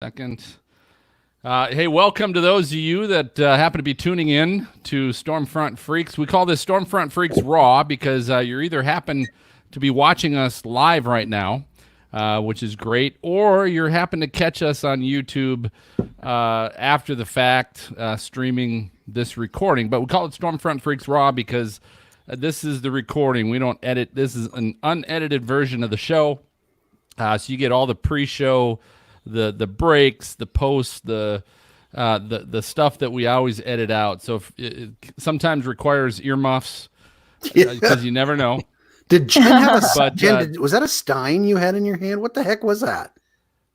Second. Hey, welcome to those of you that happen to be tuning in to Stormfront Freaks. We call this Stormfront Freaks Raw because you're either happen to be watching us live right now, which is great, or you're happen to catch us on YouTube after the fact, streaming this recording. But we call it Stormfront Freaks Raw because this is the recording. We don't edit. This is an unedited version of the show. So you get all the pre-show, the breaks, the posts, the stuff that we always edit out. So if it sometimes requires earmuffs because you never know. Did Jen have was that a stein you had in your hand? What the heck was that?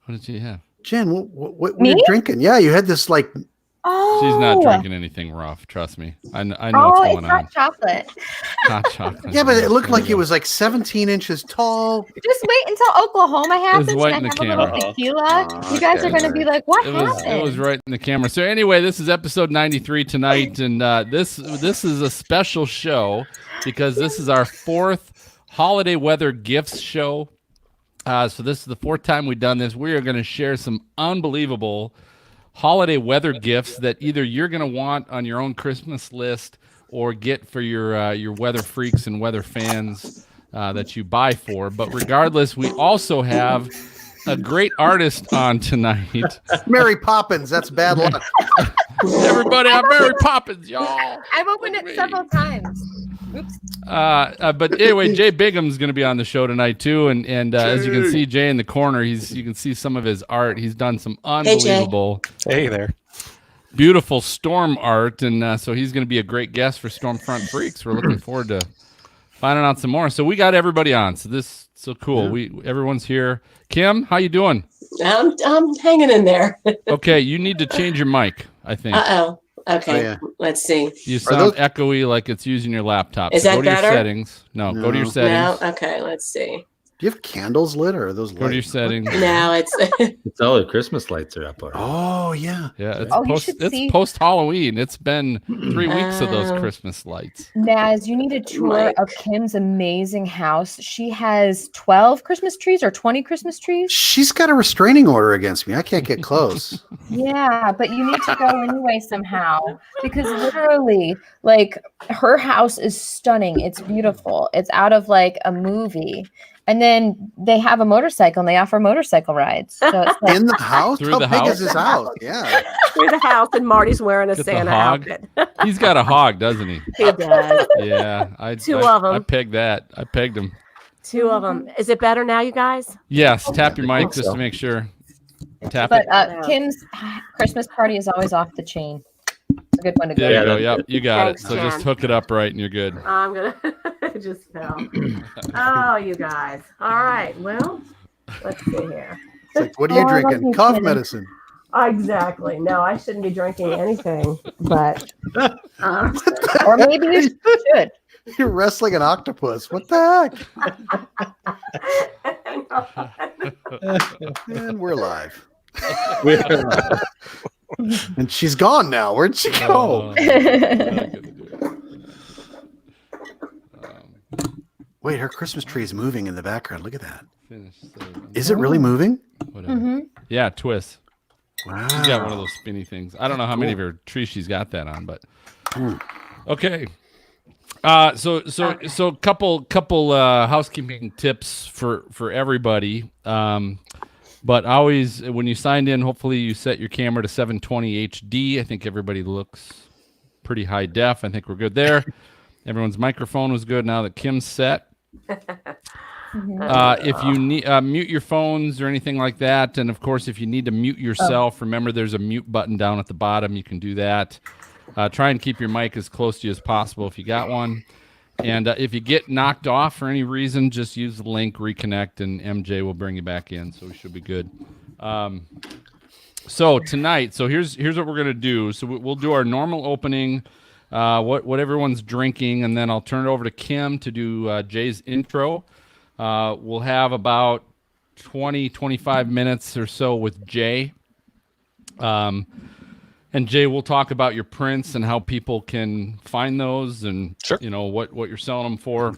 What did you have? Jen, what were you drinking? Yeah, you had this like. Oh, she's not drinking anything rough. Trust me. I know what's going on. It's hot chocolate. Hot chocolate. Yeah, but it looked like it was like 17 inches tall. Just wait until Oklahoma happens and right I in the have camera. a little tequila. You guys are going to be like, what happened? It was right in the camera. So anyway, this is episode 93 tonight, and this is a special show because this is our fourth holiday weather gifts show. So this is the fourth time we've done this. We are going to share some unbelievable holiday weather gifts that either you're going to want on your own Christmas list or get for your weather freaks and weather fans that you buy for. But regardless, we also have a great artist on tonight. Mary Poppins. That's bad luck. Everybody, I'm Mary Poppins, y'all. I've opened it several times. Oops. But anyway, Jay Bigham's going to be on the show tonight too, and as you can see, Jay in the corner, you can see some of his art. He's done some unbelievable, hey there, beautiful storm art, and so he's going to be a great guest for Stormfront Freaks. We're looking forward to finding out some more. So we got everybody on. So cool. Yeah. Everyone's here. Kim, how you doing? I'm hanging in there. Okay, you need to change your mic, I think. Okay, Oh, yeah. Let's see. You sound echoey like it's using your laptop. Is So that go to better? your settings. No, go to your No. settings. No? Okay, let's see. Do you have candles lit or are those Go to your lights? settings. Now it's it's all the Christmas lights are up. Oh, yeah. Yeah, You should see. it's post Halloween. It's been 3 weeks of those Christmas lights. Naz, you need a tour of Kim's amazing house. She has 12 Christmas trees or 20 Christmas trees. She's got a restraining order against me. I can't get close. Yeah, but you need to go anyway somehow because literally, like, her house is stunning. It's beautiful. It's out of like a movie. And then they have a motorcycle and they offer motorcycle rides. So it's like, In the house? Through How the big house? is his house? Yeah. through the house, and Marty's wearing a Get the Santa hog. outfit. He's got a hog, doesn't he? He does. Yeah, I Of 'em. I pegged that. I pegged him. Two of them. Is it better now, you guys? Yes, tap your mic think just so. to make sure. Tap but it. Kim's Christmas party is always off the chain. It's a good one to go. There you to. go. Yep, you got Thanks, it. So just Jen. hook it up right, and you're good. I'm gonna it just fell. Oh, you guys. All right. Well, let's see here. It's like, what are you Oh, I love drinking? you, Cough Jen. medicine. Exactly. No, I shouldn't be drinking anything, but Or maybe you should. You're wrestling an octopus. What the heck? And we're live. And she's gone now. Where'd she go? Wait, her Christmas tree is moving in the background. Look at that. Is it really moving? Whatever. Mhm. Yeah, twist. Wow. She's got one of those spinny things. I don't know how many of her trees she's got that on, but okay. So couple housekeeping tips for everybody. But always when you signed in, hopefully you set your camera to 720 HD. I think everybody looks pretty high def. I think we're good there. Everyone's microphone was good. Now that Kim's set. If you need mute your phones or anything like that, and of course if you need to mute yourself, remember there's a mute button down at the bottom. You can do that. Try and keep your mic as close to you as possible if you got one. And if you get knocked off for any reason, just use the link, reconnect, and MJ will bring you back in. So we should be good. So tonight, here's what we're gonna do. So we'll do our normal opening, what everyone's drinking, and then I'll turn it over to Kim to do Jay's intro. We'll have about 25 minutes or so with Jay. And Jay, we'll talk about your prints and how people can find those and Sure. what you're selling them for,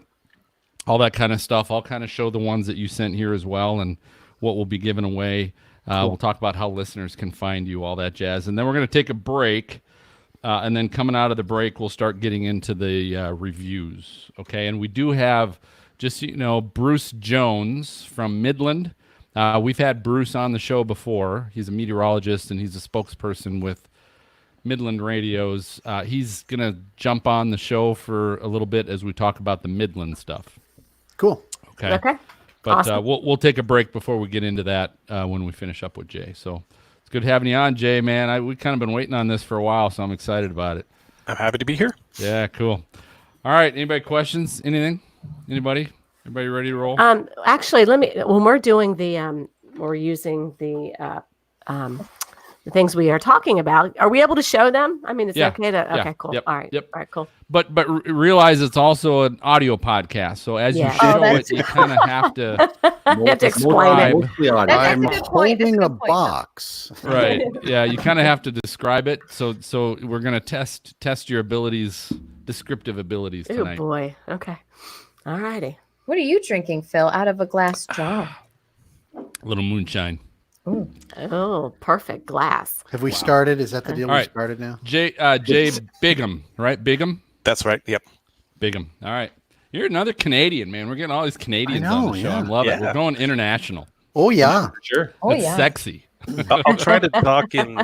all that kind of stuff. I'll kind of show the ones that you sent here as well and what will be given away. We'll talk about how listeners can find you, all that jazz. And then we're going to take a break. And then coming out of the break, we'll start getting into the reviews. Okay. And we do have, just so you know, Bruce Jones from Midland. We've had Bruce on the show before. He's a meteorologist and he's a spokesperson with Midland Radios. He's going to jump on the show for a little bit as we talk about the Midland stuff. Cool. Okay. Okay. But Awesome. we'll take a break before we get into that when we finish up with Jay. So it's good having you on, Jay, man. We've kind of been waiting on this for a while, so I'm excited about it. I'm happy to be here. Yeah, cool. All right. Anybody questions? Anything? Anybody? Everybody ready to roll? Actually, when we're doing we're using the things we are talking about, are we able to show them? I mean, it's Yeah. okay to, Yeah. okay, cool. Yep. All right. Yep. All right, cool. But realize it's also an audio podcast. So as Yeah. you show that's it, you kind of have to. You have to explain it. Mostly audio. That's I'm a good point. That's holding a a good point. box. Right. Yeah, you kind of have to describe it. So we're going to test your abilities, descriptive abilities Oh tonight. boy. Okay. All righty. What are you drinking, Phil? Out of a glass jar. A little moonshine. Oh, perfect glass. Have we started? Is that the deal? All We right. started now? Jay Bigham, right? Bigham? That's right. Yep. Bigham. All right. You're another Canadian, man. We're getting all these Canadians on know, the show. I yeah. love it. Yeah. We're going international. Oh yeah. Sure. Oh, That's yeah. sexy. I'll try to talk in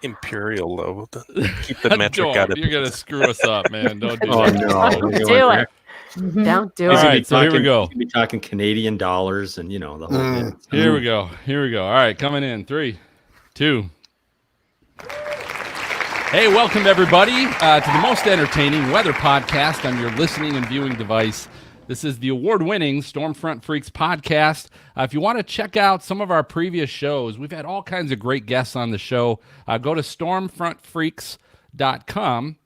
imperial, though. Keep the metric Don't. out of You're going to screw us up, man. Don't do Oh that. no. Don't do it. Don't do All it. right, so here we go. He's gonna be talking Canadian dollars and the whole bit. Here we go. Here we go. All right, coming in. 3, 2. Hey, welcome everybody to the most entertaining weather podcast on your listening and viewing device. This is the award-winning Stormfront Freaks podcast. If you want to check out some of our previous shows, we've had all kinds of great guests on the show. Go to stormfrontfreaks.com.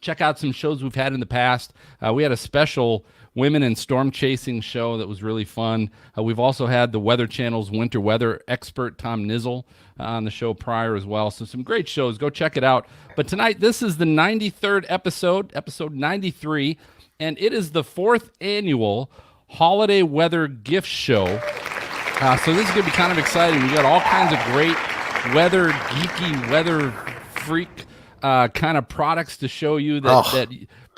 Check out some shows we've had in the past. We had a special women in storm chasing show that was really fun. We've also had the Weather Channel's winter weather expert, Tom Nizzle, on the show prior as well. So some great shows. Go check it out. But tonight, this is the 93rd episode 93, and it is the 4th annual holiday weather gift show. So this is going to be kind of exciting. We got all kinds of great weather, geeky, weather freak kind of products to show you that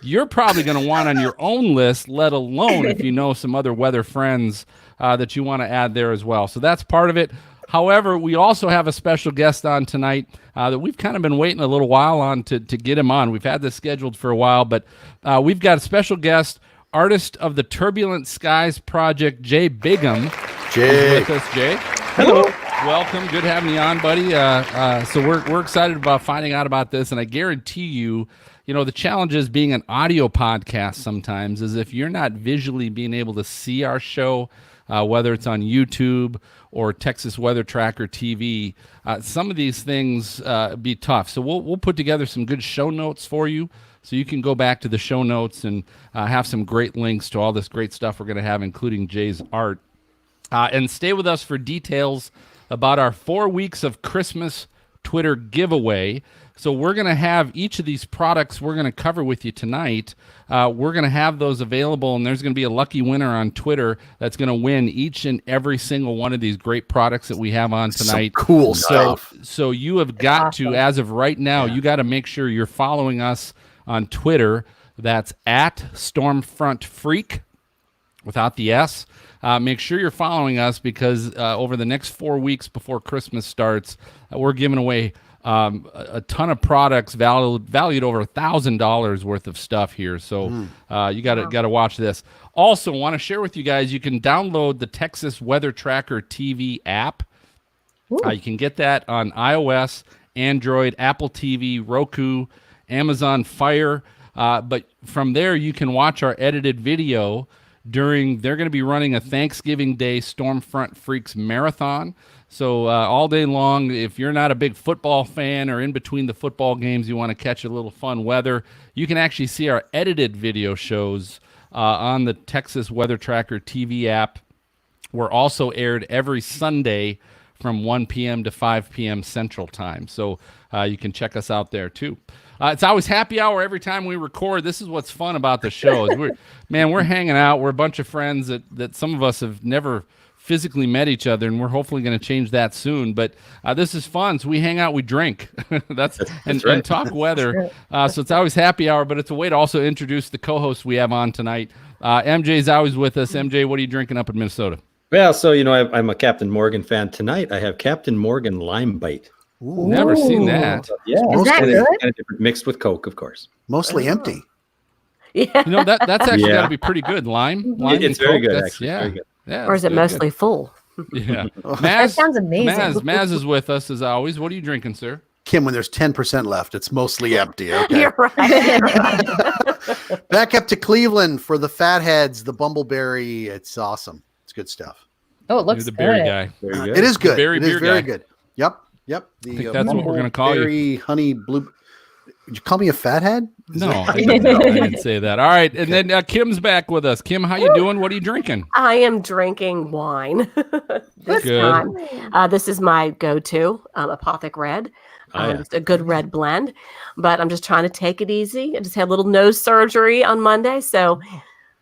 you're probably going to want on your own list, let alone if you know some other weather friends that you want to add there as well. So that's part of it. However, we also have a special guest on tonight that we've kind of been waiting a little while on to get him on. We've had this scheduled for a while, but we've got a special guest, artist of the Turbulent Skies Project, Jay Bigham. Jay. With us, Jay. Hello. Welcome. Good having you on, buddy. So we're excited about finding out about this, and I guarantee you, the challenges being an audio podcast sometimes is if you're not visually being able to see our show, whether it's on YouTube or Texas Weather Tracker TV, some of these things be tough. So we'll put together some good show notes for you, so you can go back to the show notes and have some great links to all this great stuff we're going to have, including Jay's art. And stay with us for details about our 4 weeks of Christmas Twitter giveaway. So we're going to have each of these products we're going to cover with you tonight. We're going to have those available, and there's going to be a lucky winner on Twitter that's going to win each and every single one of these great products that we have on tonight. Some cool stuff. So you have got to, as of right now, you got to make sure you're following us on Twitter. That's at Stormfront Freak without the S. Make sure you're following us because over the next 4 weeks before Christmas starts, we're giving away a ton of products valued over $1,000 worth of stuff here. So you got to watch this. Also, want to share with you guys, you can download the Texas Weather Tracker TV app. You can get that on iOS, Android, Apple TV, Roku, Amazon Fire. But from there, you can watch our edited video they're going to be running a Thanksgiving Day Stormfront Freaks marathon. So all day long, if you're not a big football fan or in between the football games, you want to catch a little fun weather, you can actually see our edited video shows on the Texas Weather Tracker TV app. We're also aired every Sunday from 1 p.m. to 5 p.m. Central Time. So you can check us out there too. It's always happy hour every time we record. This is what's fun about the show. Is we're hanging out. We're a bunch of friends that some of us have never physically met each other, and we're hopefully going to change that soon. But this is fun. So we hang out, we drink, and talk weather. So it's always happy hour, but it's a way to also introduce the co-hosts we have on tonight. MJ's always with us. MJ, what are you drinking up in Minnesota? Well, so I'm a Captain Morgan fan. Tonight I have Captain Morgan Lime Bite. Ooh. Never seen that. Yeah, Is that and good? kind of different, mixed with Coke, of course. Mostly empty. Yeah. You know that's actually Yeah. got to be pretty good. Lime It's and very Coke, good, that's- actually. Yeah, Very good. yeah. Or is it good, mostly full? good. Yeah. That sounds amazing. Maz is with us as always. What are you drinking, sir? Kim, when there's 10% left, it's mostly empty. Okay. You're right. Back up to Cleveland for the Fatheads, the Bumbleberry. It's awesome. It's good stuff. Oh, it You're looks the berry good. guy. Very good. It is good. berry It is beer very guy. good. Yep. The I think that's what we're gonna call you. Bumbleberry honey blue. Did you call me a fathead? Is No, that- I didn't say that. All right, and then Kim's back with us. Kim, how you doing? What are you drinking? I am drinking wine this Good. time. This is my go-to, Apothic Red. Oh, yeah. Just a good red blend, but I'm just trying to take it easy. I just had a little nose surgery on Monday, so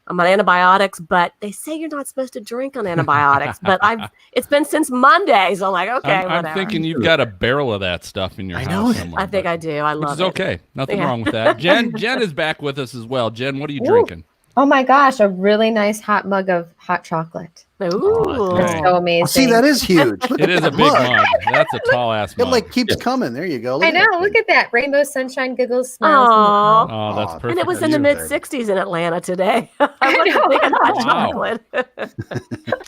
I'm on antibiotics. But they say you're not supposed to drink on antibiotics. But it's been since Monday, so I'm like, okay, I'm whatever. thinking you've got a barrel of that stuff in your I house know it. somewhere. I think I do. I which love is okay. Nothing Yeah. wrong with that. Jen is back with us as well. Jen, what are you Ooh. drinking? Oh my gosh, a really nice hot mug of hot chocolate. it. Ooh. nice. It's so amazing. Oh, see, that is huge. Look It at is that a big mug. That's a tall ass It mug. like keeps coming. There you go. I at know. that Look thing. at that. Rainbow sunshine, giggles, smiles. Aw. Oh, that's Aw. perfect. And it was for in the you, mid baby. 60s in Atlanta today. I I wasn't know. thinking hot Wow. chocolate.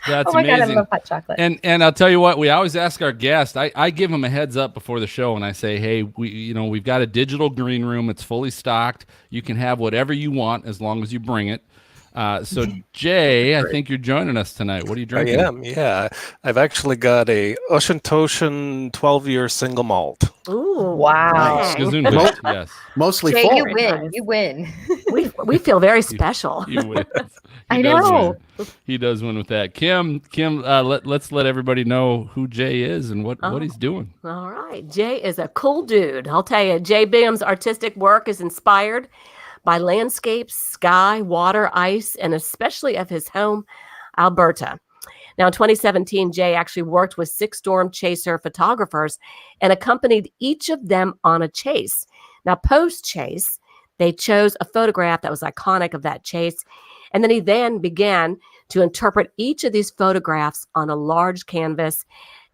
That's Oh my god, I amazing. love hot chocolate. And I'll tell you what, we always ask our guests. I give them a heads up before the show, and I say, hey, we've got a digital green room. It's fully stocked. You can have whatever you want as long as you bring it. So Jay, I think you're joining us tonight. What are you I drinking? am, yeah. I've actually got a Oshantoshan 12-year single malt. Ooh, Wow. Nice. dang. Gazoon Boost, yes. Mostly Jay, full. you Very win. nice. You win. We feel very special. You win. I He does know. win. He does win with that. Kim, let's let everybody know who Jay is and what he's doing. All right. Jay is a cool dude. I'll tell you, Jay Bingham's artistic work is inspired by landscapes, sky, water, ice, and especially of his home, Alberta. Now, in 2017, Jay actually worked with 6 storm chaser photographers and accompanied each of them on a chase. Now, post-chase, they chose a photograph that was iconic of that chase, and then he began to interpret each of these photographs on a large canvas.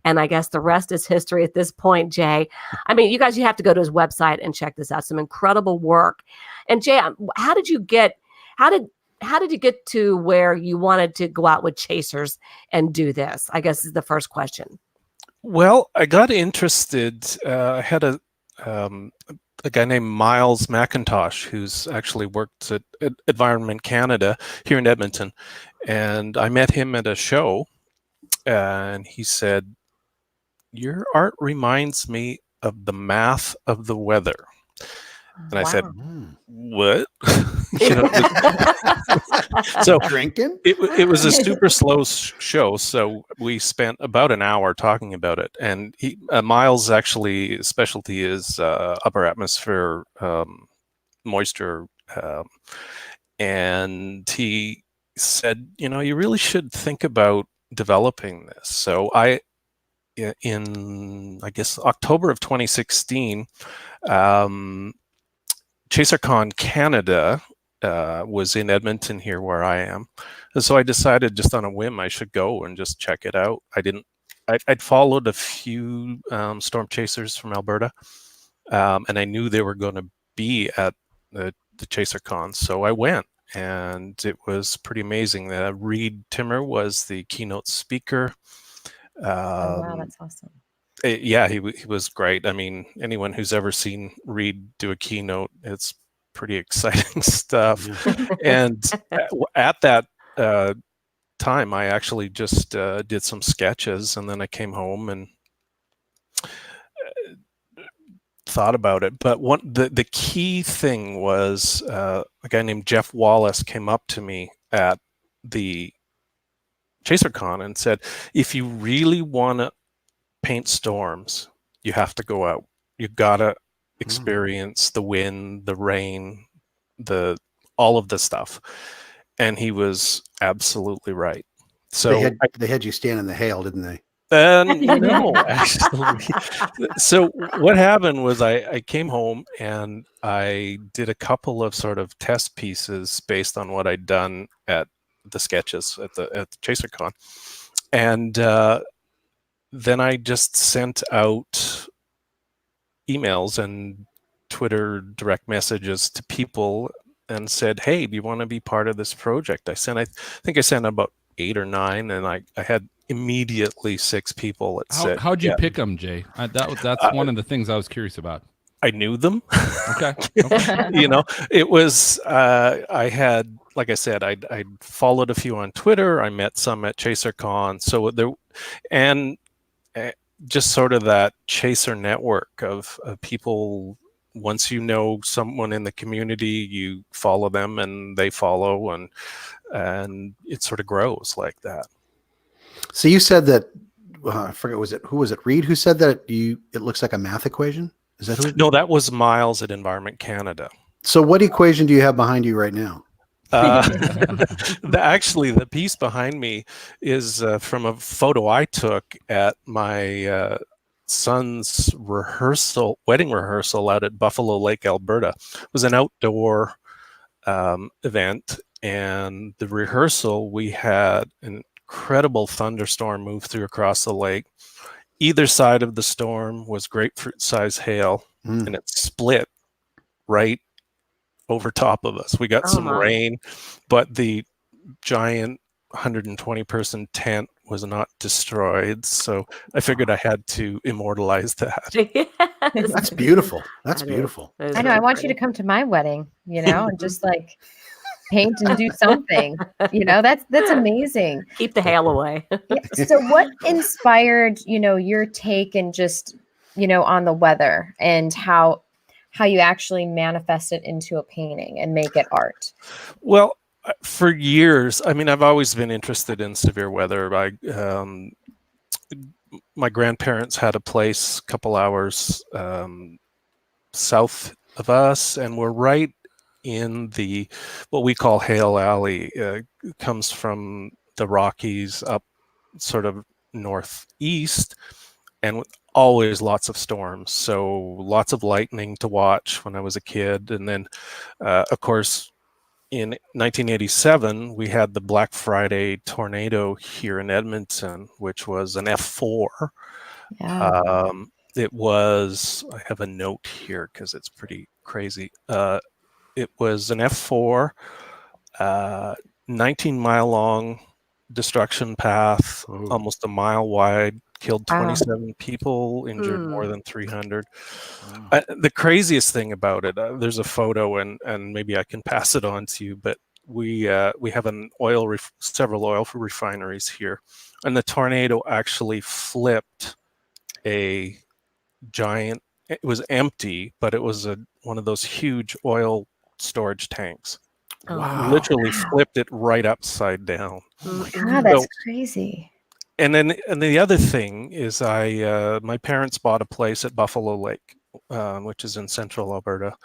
And I guess the rest is history at this point, Jay. I mean, you have to go to his website and check this out. Some incredible work. And Jay, how did you get to where you wanted to go out with chasers and do this? I guess is the first question. Well, I got interested. I had a guy named Miles McIntosh who's actually worked at Environment Canada here in Edmonton, and I met him at a show, and he said, "Your art reminds me of the math of the weather." And I said, Mm. "What?" You know, so Drinking? it was a super slow show, so we spent about an hour talking about it. And Miles' actually specialty is upper atmosphere moisture, and he said, you really should think about developing this. So in I guess October of 2016, ChaserCon Canada was in Edmonton here where I am. And so I decided just on a whim I should go and just check it out. I'd followed a few storm chasers from Alberta, and I knew they were going to be at the ChaserCon. So I went, and it was pretty amazing. Reed Timmer was the keynote speaker. Oh, wow, that's awesome. Yeah, he was great. I mean, anyone who's ever seen Reed do a keynote, it's pretty exciting stuff. And at that time, I actually just did some sketches, and then I came home and thought about it. But the key thing was a guy named Jeff Wallace came up to me at the ChaserCon and said, "If you really want to paint storms, you have to go out. You gotta experience the wind, the rain, all of the stuff." And he was absolutely right. So they had you stand in the hail, didn't they? no, actually. So what happened was I came home and I did a couple of sort of test pieces based on what I'd done at the sketches at the ChaserCon, and then I just sent out emails and Twitter direct messages to people and said, "Hey, do you want to be part of this project?" I think I sent about 8 or 9, and I had immediately 6 people that said, How'd you yeah. pick them, Jay? That's one of the things I was curious about. I knew them. Okay. It was I had, like I said, I followed a few on Twitter. I met some at ChaserCon. So there, and just sort of that Chaser network of people. Once you know someone in the community, you follow them, and they follow, and it sort of grows like that. So you said that I forget, who was it? Reed who said that it looks like a math equation? Is that who? No, that was Miles at Environment Canada. So what equation do you have behind you right now? Actually, the piece behind me is from a photo I took at my son's wedding rehearsal out at Buffalo Lake, Alberta. It was an outdoor event, and the rehearsal, we had an incredible thunderstorm move through across the lake. Either side of the storm was grapefruit size hail, and it split right over top of us. We got some rain, but the giant 120 person tent was not destroyed. So I figured I had to immortalize that. Yes. That's beautiful. That's That is- beautiful. that is I know. really I want you pretty. to come to my wedding, and just like paint and do something. That's amazing. Keep the hail away. Yeah. So what inspired, your take and just, on the weather and how you actually manifest it into a painting and make it art? Well, for years, I mean, I've always been interested in severe weather. My grandparents had a place a couple hours south of us, and we're right in what we call Hale Alley. It comes from the Rockies up sort of northeast, and always lots of storms. So lots of lightning to watch when I was a kid. And then, of course, in 1987, we had the Black Friday tornado here in Edmonton, which was an F4. Yeah. It was, I have a note here because it's pretty crazy. It was an F4, 19-mile long destruction path, almost a mile wide, killed 27 people, injured more than 300. The craziest thing about it, there's a photo, and maybe I can pass it on to you, but we have several oil refineries here, and the tornado actually flipped a giant. It was empty, but it was one of those huge oil storage tanks. Wow. Literally flipped it right upside down. God, that's crazy. And then the other thing is my parents bought a place at Buffalo Lake, which is in central Alberta,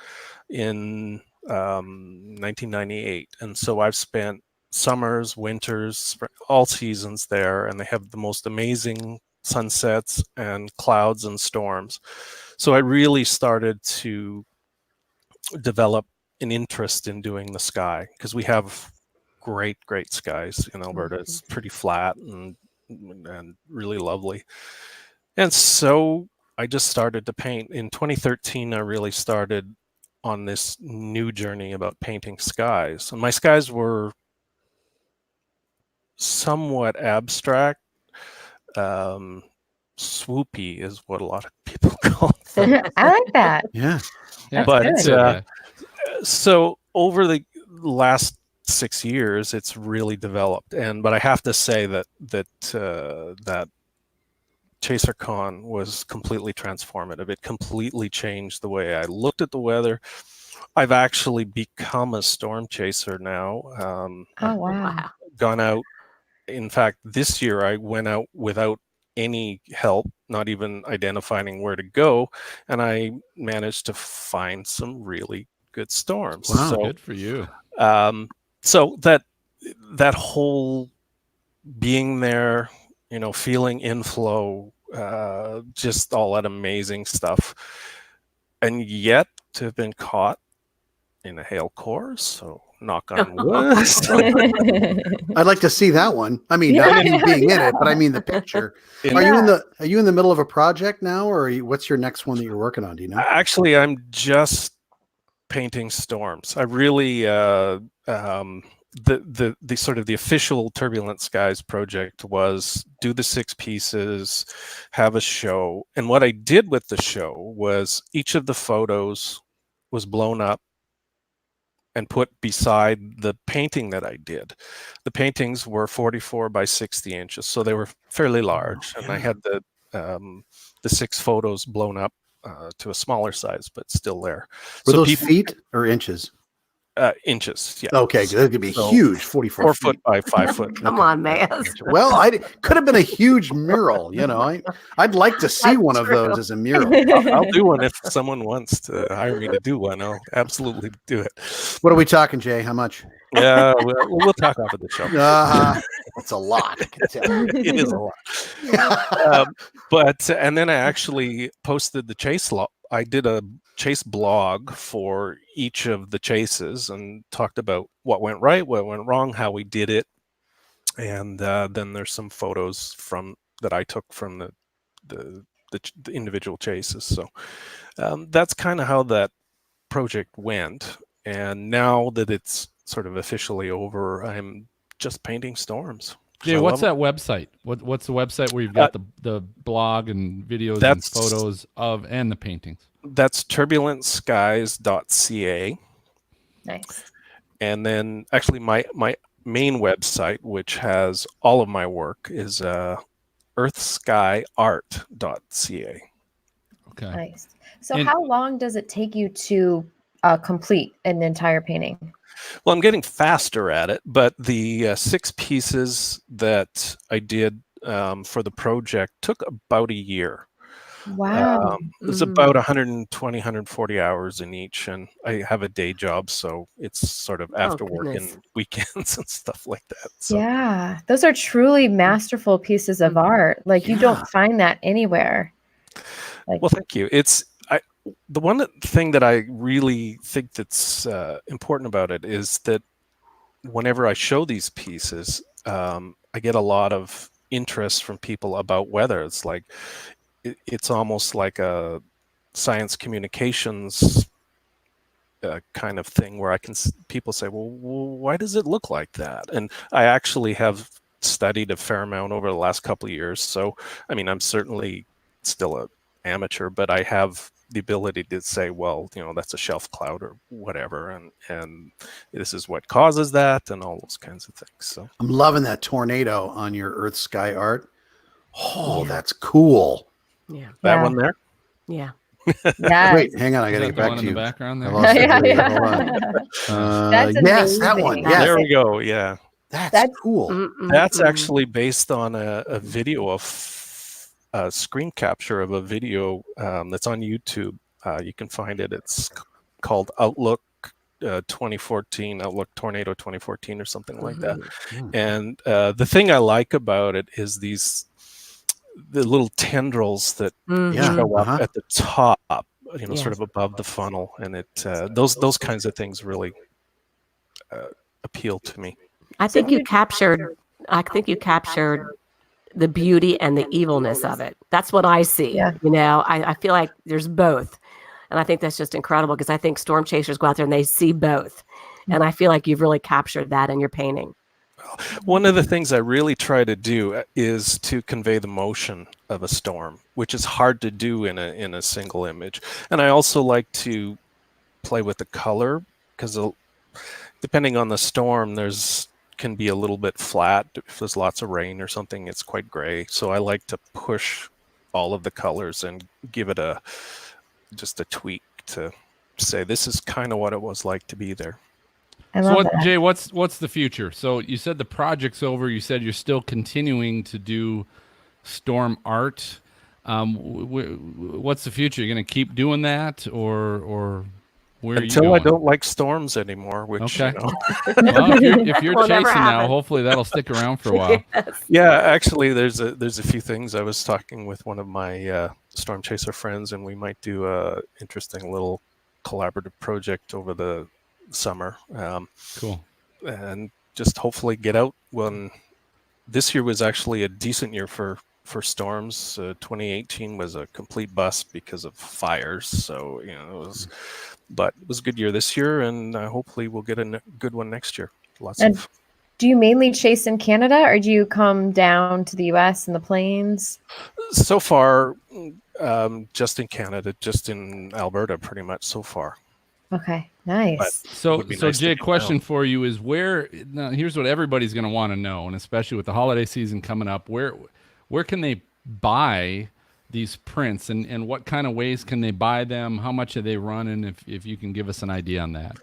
in 1998. And so I've spent summers, winters, all seasons there, and they have the most amazing sunsets and clouds and storms. So I really started to develop an interest in doing the sky, because we have great skies in Alberta. It's pretty flat and really lovely. And so I just started to paint. In 2013, I really started on this new journey about painting skies. And my skies were somewhat abstract. Swoopy is what a lot of people call them. I like that. Yeah. But good. so over the last 6 years, it's really developed. But I have to say that ChaserCon was completely transformative. It completely changed the way I looked at the weather. I've actually become a storm chaser now. Oh, wow. I've gone out. In fact, this year I went out without any help, not even identifying where to go, and I managed to find some really good storms. Wow. So, Good for you. so that whole being there, feeling inflow, just all that amazing stuff, and yet to have been caught in a hail core. So knock on wood. I'd like to see that one. I mean, not you being in it, but I mean the picture. Are you in the middle of a project now, or what's your next one that you're working on? Do you know? Actually, I'm just painting storms. I really the sort of the official Turbulent Skies project was do the 6 pieces, have a show. And what I did with the show was each of the photos was blown up and put beside the painting that I did. The paintings were 44 by 60 inches, so they were fairly large. And I had the 6 photos blown up to a smaller size, but still there. Were So those people, feet or inches? inches, yeah. Okay, that could be So, huge, 44 4 feet. foot by 5 foot. Come on, Maz. Well, could have been a huge mural. I'd like to see one of those as a mural. I'll do one if someone wants to hire me to do one. I'll absolutely do it. What are we talking, Jay? How much? Yeah, we'll talk after the show. It's a lot. I can tell. It is a lot. And then I actually posted the chase log. I did a chase blog for each of the chases and talked about what went right, what went wrong, how we did it, and then there's some photos that I took from the individual chases. So that's kind of how that project went. And now that it's sort of officially over, I'm just painting storms. Jay, what's that website? What's the website where you've got the blog and videos and photos of and the paintings? That's turbulentskies.ca. Nice. And then actually my main website, which has all of my work, is earthskyart.ca. Okay. Nice. So And- how long does it take you to complete an entire painting? Well, I'm getting faster at it, but the 6 pieces that I did for the project took about a year. Wow. It's about 120, 140 hours in each, and I have a day job, so it's sort of after work goodness. and weekends and stuff like that. So. Yeah, those are truly masterful pieces of art. Like you don't find that anywhere. Well, thank you. The one thing that I really think that's important about it is that whenever I show these pieces, I get a lot of interest from people about weather. It's like it's almost like a science communications kind of thing where people say, well, why does it look like that? And I actually have studied a fair amount over the last couple of years. So, I mean, I'm certainly still an amateur, but I have the ability to say, well, that's a shelf cloud or whatever, and this is what causes that, and all those kinds of things. So I'm loving that tornado on your Earth Sky art. Oh, that's cool. Yeah. that Yeah. one there. Yeah. Yeah. Wait, hang on. I Is got to that get the back one to in you. the background I there? lost it. Yeah, Here, yeah. hold on. That's Yes, that one. amazing. Yes, There we go. Yeah. that's cool. That's actually based on a video of a screen capture of a video that's on YouTube. You can find it. It's called Outlook 2014, Outlook Tornado 2014 or something like that. And the thing I like about it is the little tendrils that Yeah. show up Uh-huh. at the top, Yes. sort of above the funnel. And it those kinds of things really appeal to me. I think you captured the beauty and the evilness of it. That's what I see. Yeah. I feel like there's both. And I think that's just incredible because I think storm chasers go out there and they see both. And I feel like you've really captured that in your painting. One of the things I really try to do is to convey the motion of a storm, which is hard to do in a single image. And I also like to play with the color because depending on the storm, can be a little bit flat. If there's lots of rain or something, it's quite gray. So I like to push all of the colors and give it just a tweak to say this is kind of what it was like to be there. I love that. Jay, what's the future? So you said the project's over. You said you're still continuing to do storm art. What's the future? You're going to keep doing that, or Where are you Until I going? don't like storms anymore, which Okay. you know. Well, if you're Will never chasing now, happen. hopefully that'll stick around for a while. Yes. Yeah, actually, there's a few things. I was talking with one of my storm chaser friends, and we might do a interesting little collaborative project over the summer, Cool. and just hopefully get out when this year was actually a decent year for storms. 2018 was a complete bust because of fires, so you know but it was a good year this year, and hopefully we'll get a good one next year. Lots And- of. Do you mainly chase in Canada, or do you come down to the U.S. and the plains? So far, just in Canada, just in Alberta, pretty much so far. Okay, nice. So, Would be nice to Jay, get question down. for you is now, here's what everybody's going to want to know, and especially with the holiday season coming up, where can they buy these prints, and what kind of ways can they buy them? How much are they running? If you can give us an idea on that.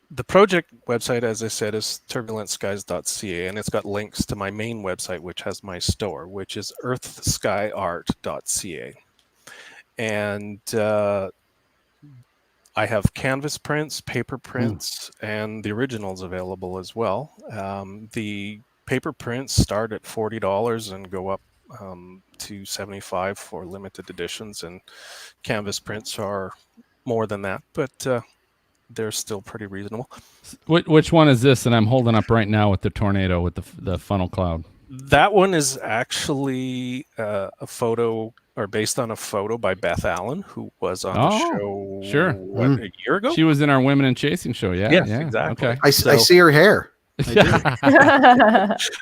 The project website, as I said, is turbulentskies.ca, and it's got links to my main website, which has my store, which is earthskyart.ca. And I have canvas prints, paper prints, and the originals available as well. The paper prints start at $40 and go up to $75 for limited editions, and canvas prints are more than that, but they're still pretty reasonable. Which one is this? And I'm holding up right now with the tornado with the funnel cloud. That one is actually a photo, or based on a photo by Beth Allen, who was on the show sure. a year ago. She was in our Women in Chasing show. Yeah. Yes, yeah. exactly. Okay. I see her hair.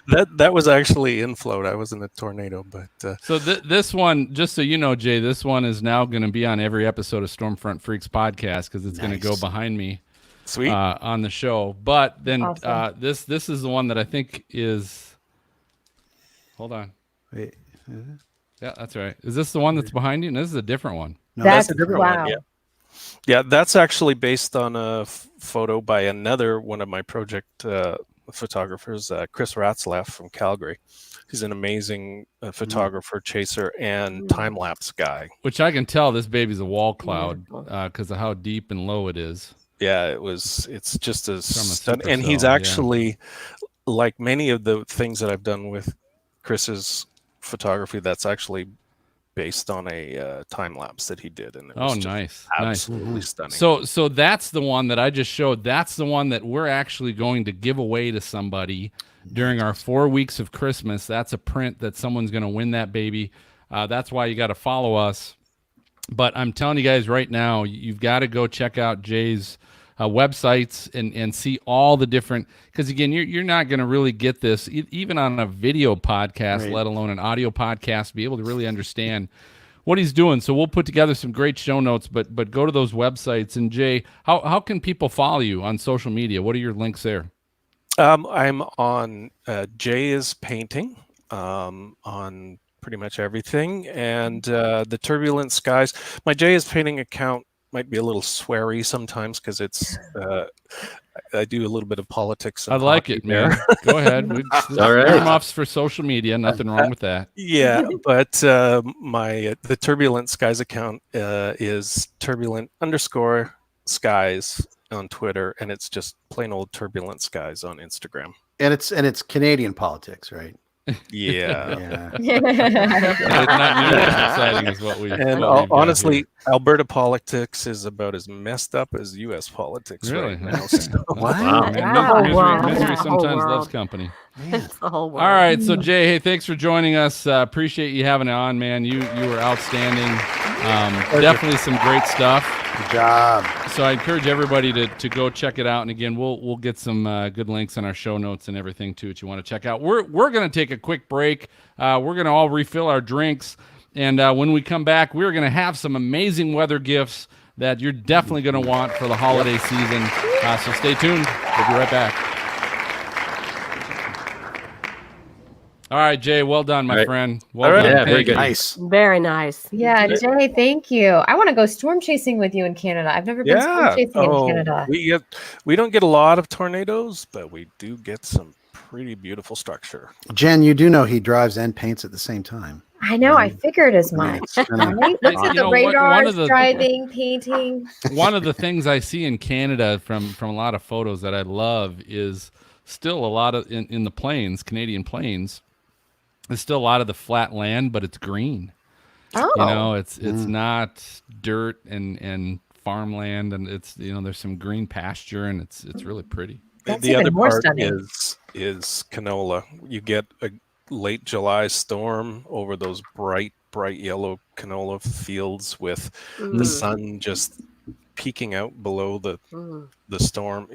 That was actually in float. I was in a tornado, but So this one, just so you know, Jay, this one is now going to be on every episode of Stormfront Freaks podcast because it's going to go behind me sweet. on the show. But then Awesome. this is the one that I think is. Hold on. Wait, Yeah, that's right. Is this the one that's behind you? No, this is a different one. no, That's a different wow. one. Yeah, that's actually based on a photo by another one of my project photographers, Chris Ratzlaff from Calgary. He's an amazing photographer, chaser, and time lapse guy. Which I can tell this baby's a wall cloud because of how deep and low it is. Yeah, it's just a supercell, and he's yeah. actually, like many of the things that I've done with Chris's photography, that's actually based on a time lapse that he did, and it was just nice. absolutely stunning. So that's the one that I just showed. That's the one that we're actually going to give away to somebody during our 4 weeks of Christmas. That's a print that someone's going to win that baby. That's why you got to follow us. But I'm telling you guys right now, you've got to go check out Jay's websites and see all the different, because again, you're not going to really get this even on a video podcast, Right. let alone an audio podcast, be able to really understand what he's doing. So we'll put together some great show notes, but go to those websites. And Jay, how can people follow you on social media? What are your links there? I'm on Jay is Painting on pretty much everything, and the Turbulent Skies. My Jay is Painting account might be a little sweary sometimes because it's I do a little bit of politics. I And like hockey it, man. there. Go ahead. All right. Earmuffs for social media. Nothing wrong with that. Yeah, but the Turbulent Skies account is turbulent_skies on Twitter, and it's just plain old Turbulent Skies on Instagram. and it's Canadian politics, right? Yeah. Yeah. It's not nearly as exciting as what we. And what we've got honestly, here. Alberta politics is about as messed up as U.S. politics Really? right now. Okay. So- Wow. Man, Wow. misery, Wow. misery The whole sometimes loves world. company. It's the whole world. All right, so Jay, hey, thanks for joining us. Appreciate you having it on, man. You were outstanding. Definitely some great stuff. Good job. So I encourage everybody to go check it out. And again, we'll get some good links on our show notes and everything too that you want to check out. We're going to take a quick break. We're going to all refill our drinks, and when we come back, we're going to have some amazing weather gifts that you're definitely going to want for the holiday season. So stay tuned. We'll be right back. All right, Jay, well done, my All right. friend. Well All right. done. Yeah, very Thank good. you. Nice. Very nice. Yeah, Jay, thank you. I want to go storm chasing with you in Canada. I've never been storm Yeah. chasing in Canada. We don't get a lot of tornadoes, but we do get some pretty beautiful structure. Jen, you do know he drives and paints at the same time. I know. I figured as I mean, much. it's kinda- Right? Look at You the know, one radars, of the- driving, painting. One of the things I see in Canada from a lot of photos that I love is still a lot of in the plains, Canadian plains. There's still a lot of the flat land, but it's green. Oh, You know, it's not dirt and farmland, and it's there's some green pasture, and it's really pretty. That's the even other more part stunning. is canola. You get a late July storm over those bright yellow canola fields with the sun just peeking out below the storm.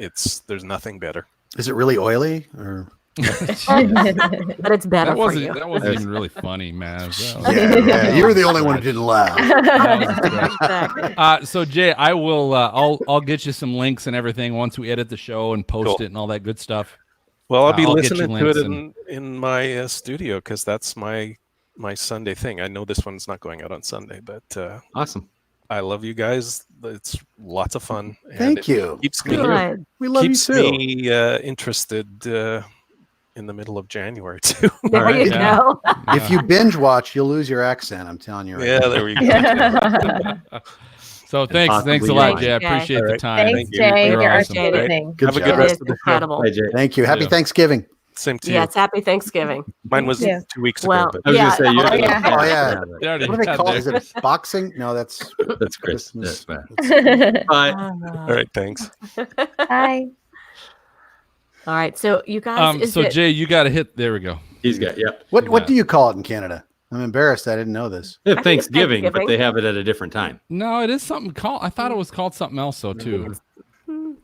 There's nothing better. Is it really oily or? But it's better for you. That wasn't even really funny, Maz. Yeah, you were the only one who didn't laugh. Exactly. So Jay, I will. I'll get you some links and everything once we edit the show and post Cool. it and all that good stuff. Well, I'll be I'll get you listening to it links in my studio because that's my Sunday thing. I know this one's not going out on Sunday, but Awesome. I love you guys. It's lots of fun. And Thank it you. Keeps me Good. We love you keeps too. me interested in the middle of January too. There right. you Yeah. go. If you binge watch, you'll lose your accent. I'm telling you. Right Yeah, now. there we go. So thanks a possibly lot, not. Jay. I Okay. appreciate All the right. time. Thanks, Thank you. Jay. You're You're awesome. amazing. Good Have a job. good It rest is of the incredible. Hi, Jay. Thank you. Happy Yeah. Thanksgiving. Same to Yeah, you. it's happy Thanksgiving. Mine was Yeah. 2 weeks Well, ago, but I was Yeah. gonna say you're Oh, yeah. Oh, yeah. They already What do they had call it? their- Is it boxing? No, that's That's Chris. Christmas. That's Bye. all right, thanks. Hi. All right. So you guys, is so it? Jay, you got to hit. There we go. He's got, yep. What do you call it in Canada? I'm embarrassed. I didn't know this. They have I think it's Thanksgiving, but Thanksgiving. they have it at a different time. No, it is something called. I thought it was called something else though too.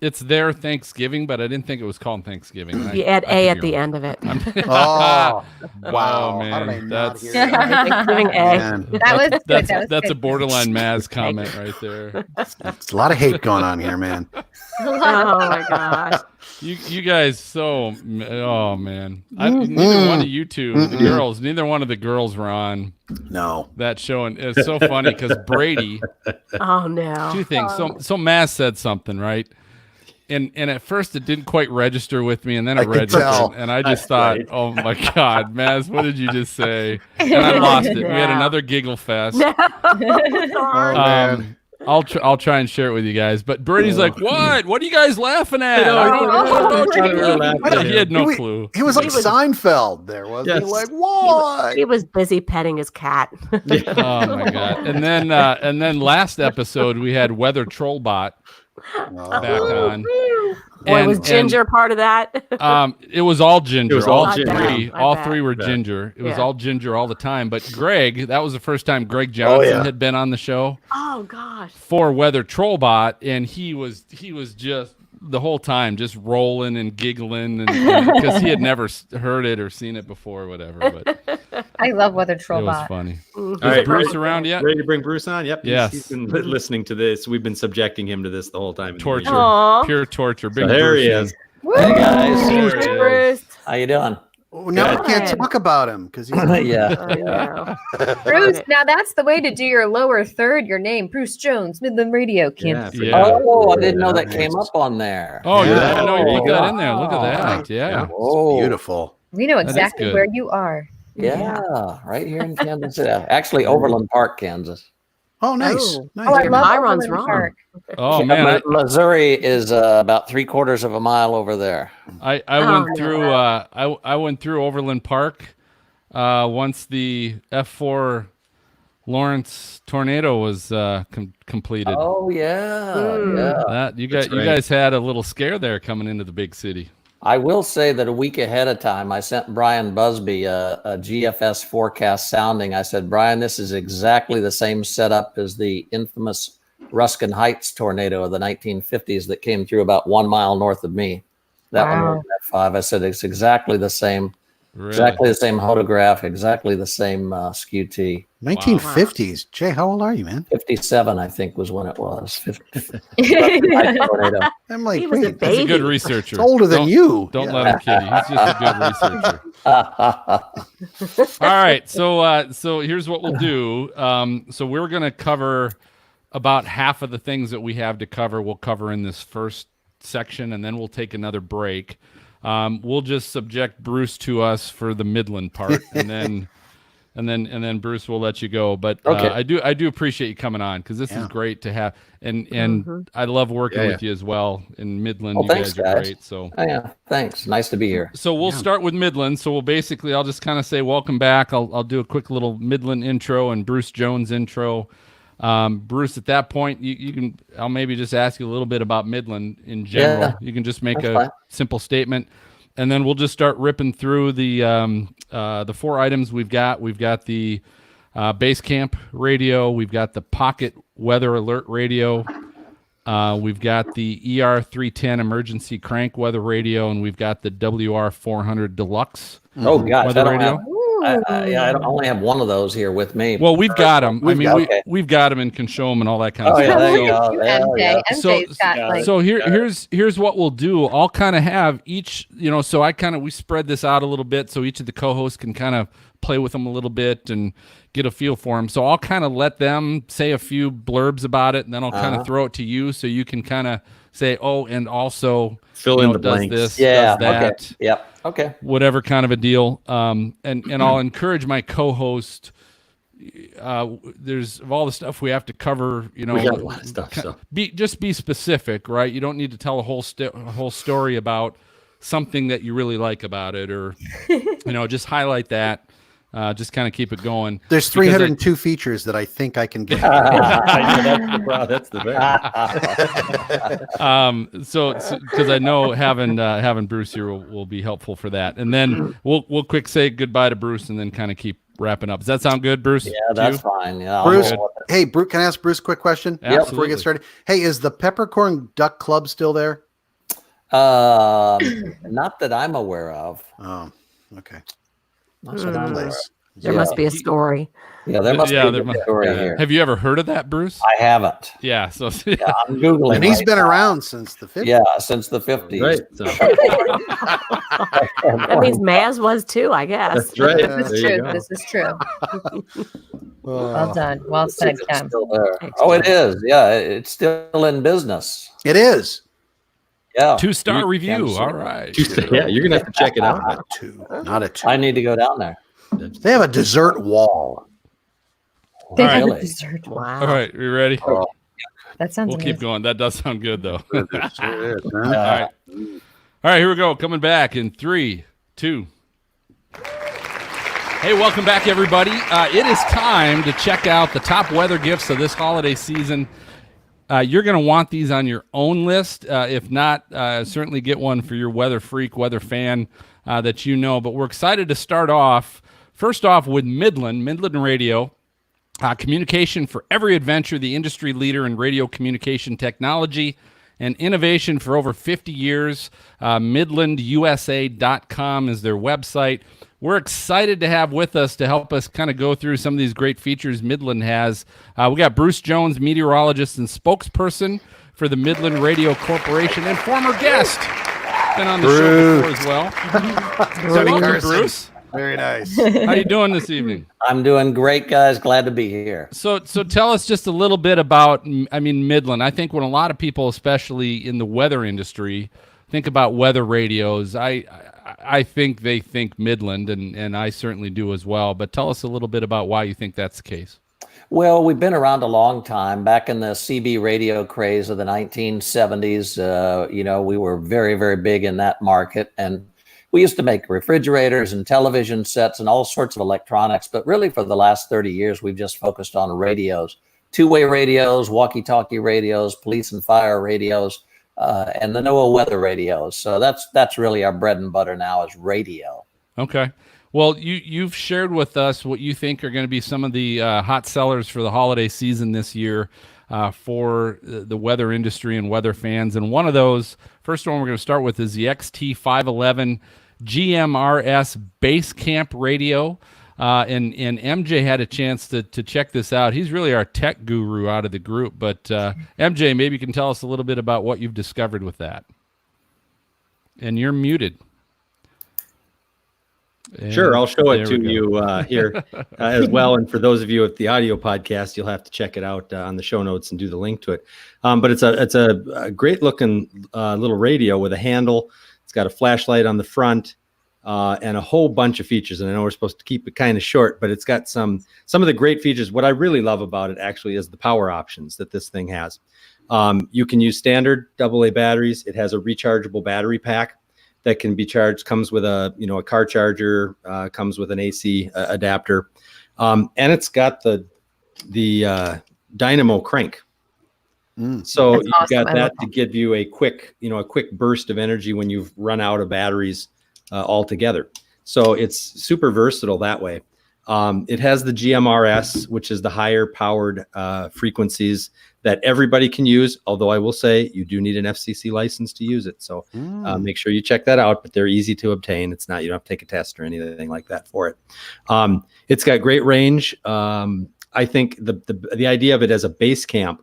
It's their Thanksgiving, but I didn't think it was called Thanksgiving. You add A at the end of it. Oh, wow. Wow, How did I man, not that's- hear that? Thanksgiving egg. Man, That was good. That's That was that's a good. borderline Maz comment right there. it's a lot of hate going on here, man. Oh my gosh. You guys, oh man, neither one of you two, the girls, neither one of the girls were on No. that show, and it's so funny because Brady. Oh no. Two things. So Maz said something, right? And at first it didn't quite register with me, and then I it could registered, tell. and I just That's thought, right. "Oh my God, Maz, what did you just say?" And I lost it. We had No. another giggle fest. Oh, man. I'll try and share it with you guys. But Brady's like, "What? What are you guys laughing at?" know, I I don't know. know. We're laughing at He had no He- clue. He was like He was- Seinfeld there, wasn't he? Yes. Like, what? He was busy petting his cat. Oh my God! And then last episode we had Weather Trollbot back on. Boy, And- was Ginger part of that? It was all ginger. It was all all ginger. three. I All bet. three were Bet. ginger. It was Yeah. all ginger all the time. But Greg, that was the first time Greg Johnson yeah. had been on the show Oh gosh. for Weather Trollbot, and he was just the whole time just rolling and giggling, and because he had never heard it or seen it before, or whatever. But I love Weather it was Trollbot. funny. Mhm. Is All right, Bruce ready- around yet? Ready to bring Bruce on? Yep. Yes. He's been listening to this. We've been subjecting him to this the whole time. in the Torture. meeting. Aw. Pure torture. So Bring there Bruce he in. is. Hey guys, There it is. Bruce. how you doing? Oh, now I can't Good. talk about him because he's Yeah. I know. Bruce, now that's the way to do your lower third, your name, Bruce Jones, Midland Radio, Kansas. Yeah. Oh, I didn't know that Nice. came up on there. Oh, Yeah. yeah. I know you put that Yeah. in there. Look at that. Yeah. Oh, beautiful. We know That is exactly good. where you are. yeah, right here in Kansas City. Actually, Overland Park, Kansas. Oh, nice. Oh. nice. Oh, I Your love Byron's Overland wrong. Park. Oh Yeah, man, Missouri is about 3/4 of a mile over there. I Oh, went through I went through Overland Park once the F4 Lawrence tornado was completed. Oh yeah, Hmm. yeah. That you That's guys you right. guys had a little scare there coming into the big city. I will say that a week ahead of time, I sent Brian Busby a GFS forecast sounding. I said, Brian, this is exactly the same setup as the infamous Ruskin Heights tornado of the 1950s that came through about 1 mile north of me. That one Wow. was at 5. I said, it's exactly the same, Really? exactly the same photograph, exactly the same SQT. 1950s. Jay, how old are you, man? 57, I think, was when it was. 50, Ruskin Heights tornado. I'm like, He was a wait, He's a good baby. researcher. it's older than Don't- you. Don't Yeah. let him kid you. He's just a good researcher. All right, so here's what we'll do. So we're gonna cover about half of the things that we have to cover. We'll cover in this first section, and then we'll take another break. We'll just subject Bruce to us for the Midland part, and then and then Bruce will let you go. But Okay. I do appreciate you coming on, because this is Yeah. great to have, and I love working Yeah, with you as well in Midland. Well, You thanks, guys are guys. great. So Oh, yeah, thanks. Nice to be here. we'll start with Midland. So I'll just kind of say welcome back. I'll do a quick little Midland intro and Bruce Jones intro. Bruce, at that point, I'll maybe just ask you a little bit about Midland in general. Yeah, You can just make that's a fine. simple statement, and then we'll just start ripping through the 4 items we've got. We've got the base camp radio. We've got the pocket weather alert radio. We've got the ER310 emergency crank weather radio, and we've got the WR400 deluxe Oh, gosh. weather I don't radio. have, I only have one of those here with me. Well, we've got them. Okay. We've got them and can show them and all that kind of Oh, stuff. yeah, there So- you go. Yeah, yeah. MJ's got So- like So here's what we'll do. I'll kind of have each, so we spread this out a little bit so each of the co-hosts can kind of play with them a little bit and get a feel for them. So I'll kind of let them say a few blurbs about it, and then I'll kind of throw it to you so you can kind of say, oh, and also Fill in the does blanks. this, Yeah. does that, Okay. Yep. Okay. whatever kind of a deal. And I'll encourage my co-host. There's of all the stuff we have to cover, We got a lot of stuff. So be specific, right? You don't need to tell a whole story about something that you really like about it, or just highlight that. Just kind of keep it going. There's Because 302 features that I think I can get. that's the best. So because I know having Bruce here will be helpful for that. And then we'll quick say goodbye to Bruce and then kind of keep wrapping up. Does that sound good, Bruce? Yeah, to that's you? fine. Yeah. Bruce, I'll- hey, Bruce, can I ask Bruce a quick question before we Absolutely. get started? Hey, is the Peppercorn Duck Club still there? Not that I'm aware of. Oh, okay. Not that I'm aware of. Place. There Yeah. must be a story. Yeah, there must Yeah, be there a must- story yeah. here. Have you ever heard of that, Bruce? I haven't. Yeah. So Yeah, I'm Googling. And he's right been now. around since the 50s. Yeah, since the 50s. Right. So, That means Maz was too, I guess. that's right. this is There you true. go. This is true. Well Oh, done. Well said, It's Kim. still there. Oh, it is. Yeah, it's still in business. it is. Yeah. 2-star You review. can see All it. right. Yeah, you're gonna have to check it out. Not a 2. Not a 2. I need to go down there. They have a dessert wall. They All right. have a Really? dessert. Wow. All right. You ready? Oh, That sounds We'll keep amazing. going. That does sound good, though. It is, huh? All right. All right, here we go. Coming back in 3, 2. Hey, welcome back, everybody. It is time to check out the top weather gifts of this holiday season. You're going to want these on your own list. If not, certainly get one for your weather freak, weather fan that you know. But we're excited to start off, first off, with Midland Radio. Communication for every adventure, the industry leader in radio communication technology and innovation for over 50 years. MidlandUSA.com is their website. We're excited to have with us to help us kind of go through some of these great features Midland has. We got Bruce Jones, meteorologist and spokesperson for the Midland Radio Corporation and former guest. Been on the show before as well. So welcome, Carson. Bruce. Very nice. How you doing this evening? I'm doing great, guys. Glad to be here. So tell us just a little bit about, Midland. I think when a lot of people, especially in the weather industry, think about weather radios, I think they think Midland, and I certainly do as well. But tell us a little bit about why you think that's the case. Well, we've been around a long time. Back in the CB radio craze of the 1970s, we were very, very big in that market. And we used to make refrigerators and television sets and all sorts of electronics. But really, for the last 30 years, we've just focused on radios, two-way radios, walkie-talkie radios, police and fire radios, and the NOAA weather radios. So that's really our bread and butter now is radio. Okay. Well, you've shared with us what you think are going to be some of the hot sellers for the holiday season this year for the weather industry and weather fans. And one of those, first one we're going to start with, is the XT511 GMRS Base Camp Radio. And MJ had a chance to check this out. He's really our tech guru out of the group. But MJ, maybe you can tell us a little bit about what you've discovered with that. And you're muted. Sure, I'll show it There to we you here as well. And for those of you at the audio podcast, you'll have to check it out on the show notes and do the link to it. But it's a great looking little radio with a handle. It's got a flashlight on the front. and a whole bunch of features. And I know we're supposed to keep it kind of short, but it's got some of the great features. What I really love about it actually is the power options that this thing has. You can use standard AA batteries. It has a rechargeable battery pack that can be charged, comes with a car charger, comes with an AC adapter. And it's got the dynamo crank. So That's you've awesome. got I that love to give you a quick burst of energy when you've run out of batteries altogether. So it's super versatile that way. It has the GMRS, which is the higher powered frequencies that everybody can use. Although I will say you do need an FCC license to use it. So make sure you check that out, but they're easy to obtain. It's not, you don't have to take a test or anything like that for it. It's got great range. I think the idea of it as a base camp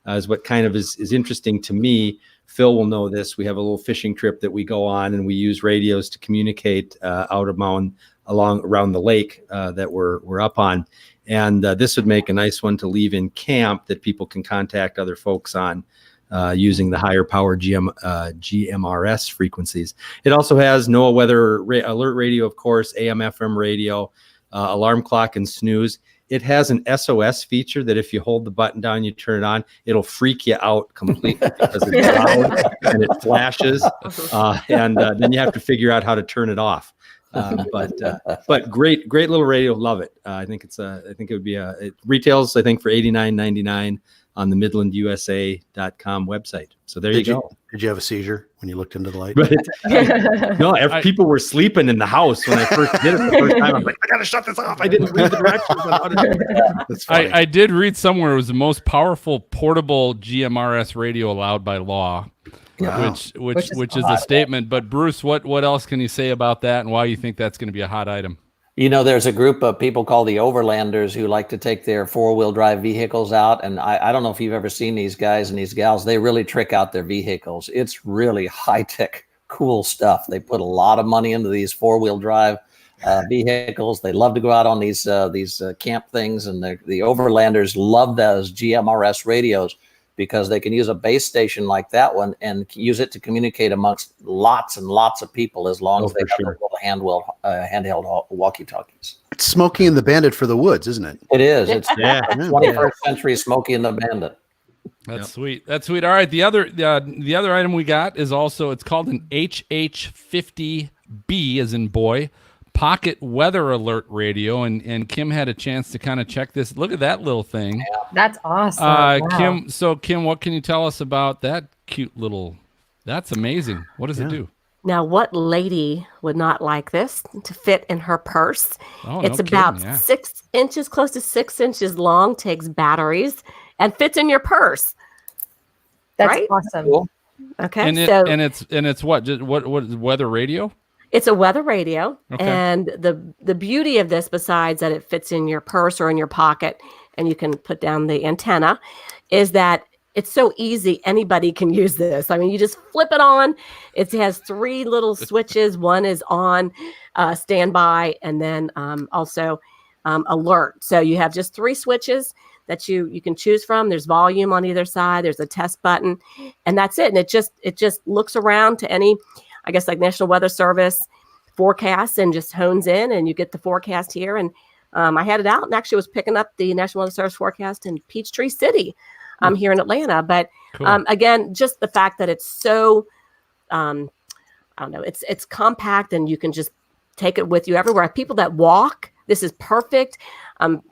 is what kind of is interesting to me. Phil will know this. We have a little fishing trip that we go on, and we use radios to communicate out of mountain around the lake that we're up on. And this would make a nice one to leave in camp that people can contact other folks on using the higher power GMRS frequencies. It also has NOAA weather alert radio, of course, AM, FM radio, alarm clock, and snooze. It has an SOS feature that if you hold the button down, you turn it on, it'll freak you out completely because it's loud and it flashes. And then you have to figure out how to turn it off. But great little radio. Love it. I think it would be it retails, I think, for $89.99 on the MidlandUSA.com website. So there you go. Did you have a seizure when you looked into the light? No, people were sleeping in the house when I first did it the first time. I'm like, I gotta shut this off. I didn't read the directions on how to do it. That's funny. I did read somewhere it was the most powerful portable GMRS radio allowed by law, Wow. which is a statement. But Bruce, what else can you say about that, and why you think that's going to be a hot item? There's a group of people called the Overlanders who like to take their four-wheel drive vehicles out. And I don't know if you've ever seen these guys and these gals. They really trick out their vehicles. It's really high-tech, cool stuff. They put a lot of money into these four-wheel drive vehicles. They love to go out on these camp things. And the Overlanders love those GMRS radios because they can use a base station like that one and use it to communicate amongst lots and lots of people as long as they have little handheld walkie-talkies. It's Smokey and the Bandit for the woods, isn't it? It is. It's Yeah. 21st century Smokey and the Bandit. That's sweet. That's sweet. All right. The other item we got is also, it's called an HH50B as in boy, pocket weather alert radio. And Kim had a chance to kind of check this. Look at that little thing. That's awesome. Wow. Kim, what can you tell us about that cute little, that's amazing. What does it do? Now, what lady would not like this to fit in her purse? Oh, It's no about kidding, yeah. 6 inches, close to 6 inches long, takes batteries, and fits in your purse. That's right? awesome. Cool. Okay, And it's what? Just what is weather radio? it's a weather radio, Okay. and the beauty of this, besides that it fits in your purse or in your pocket, and you can put down the antenna, is that it's so easy. Anybody can use this. I mean, you just flip it on. It has 3 little switches. One is on standby, and then also alert. So you have just 3 switches that you can choose from. There's volume on either side. There's a test button, and that's it. And it just looks around to any, I guess, like National Weather Service forecasts and just hones in, and you get the forecast here. And I had it out and actually was picking up the National Weather Service forecast in Peachtree City here in Atlanta. But Cool. again, just the fact that it's so, I don't know, it's compact and you can just take it with you everywhere. People that walk, this is perfect.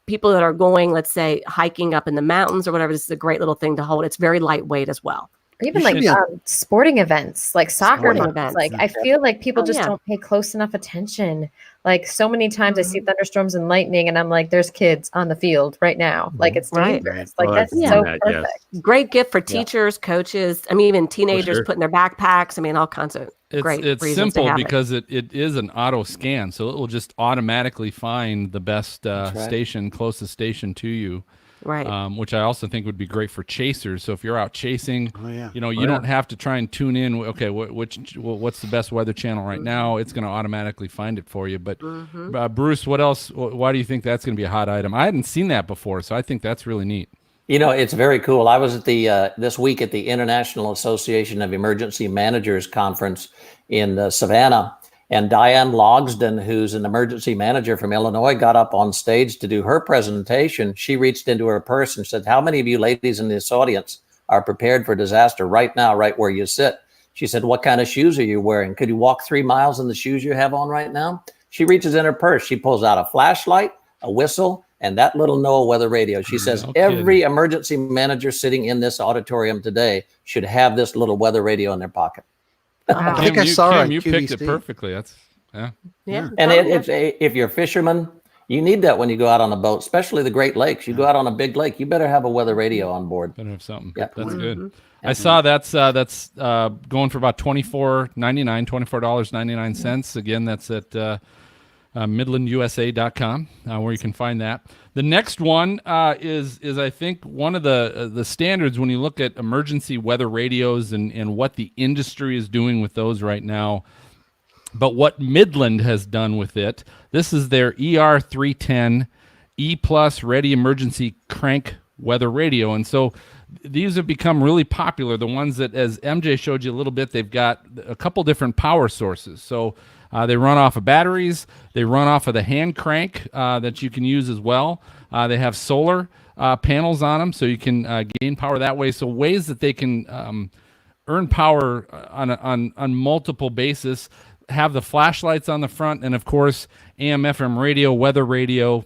People that are going, let's say, hiking up in the mountains or whatever, this is a great little thing to hold. It's very lightweight as well. Or even You like should- sporting events, like soccer Sporting events. events. Like I feel like people Oh, just yeah. don't pay close enough attention. Like so many times I see thunderstorms and lightning, and I'm like, "There's kids on the field right now." Like it's Right. dangerous. Right. Like Well, that's I've so seen that, yes. perfect. Great gift for teachers, coaches. I mean, even teenagers sure. putting their backpacks. I mean, all kinds of great It's reasons to simple have because it is an auto scan, so it will just automatically find the best right. station, closest station to you. Right. Which I also think would be great for chasers. So if you're out chasing, Oh, yeah. you don't have to try and tune in. Okay, what's the best weather channel right now? It's going to automatically find it for you. But Bruce, what else? Why do you think that's going to be a hot item? I hadn't seen that before, so I think that's really neat. It's very cool. I was at the this week at the International Association of Emergency Managers conference in Savannah, And Diane Logsden, who's an emergency manager from Illinois, got up on stage to do her presentation. She reached into her purse and said, how many of you ladies in this audience are prepared for disaster right now, right where you sit? She said, what kind of shoes are you wearing? Could you walk 3 miles in the shoes you have on right now? She reaches in her purse. She pulls out a flashlight, a whistle, and that little NOAA weather radio. She says, No every kidding. emergency manager sitting in this auditorium today should have this little weather radio in their pocket. Wow. I think I you, saw her on you picked it QVC. perfectly. That's yeah. Yeah. And if you're a fisherman, you need that when you go out on a boat, especially the Great Lakes. You go out on a big lake, you better have a weather radio on board. Better have something. Yep. That's Mm-hmm. good. I saw that's going for about $24.99. Again, that's at midlandusa.com where you can find that. The next one is I think one of the standards when you look at emergency weather radios and what the industry is doing with those right now. But what Midland has done with it, this is their ER310 E Plus Ready Emergency Crank Weather Radio. And so these have become really popular. The ones that, as MJ showed you a little bit, they've got a couple different power sources. So they run off of batteries. They run off of the hand crank that you can use as well. They have solar panels on them, so you can gain power that way. So ways that they can earn power on multiple bases. Have the flashlights on the front, and of course AM, FM radio, weather radio,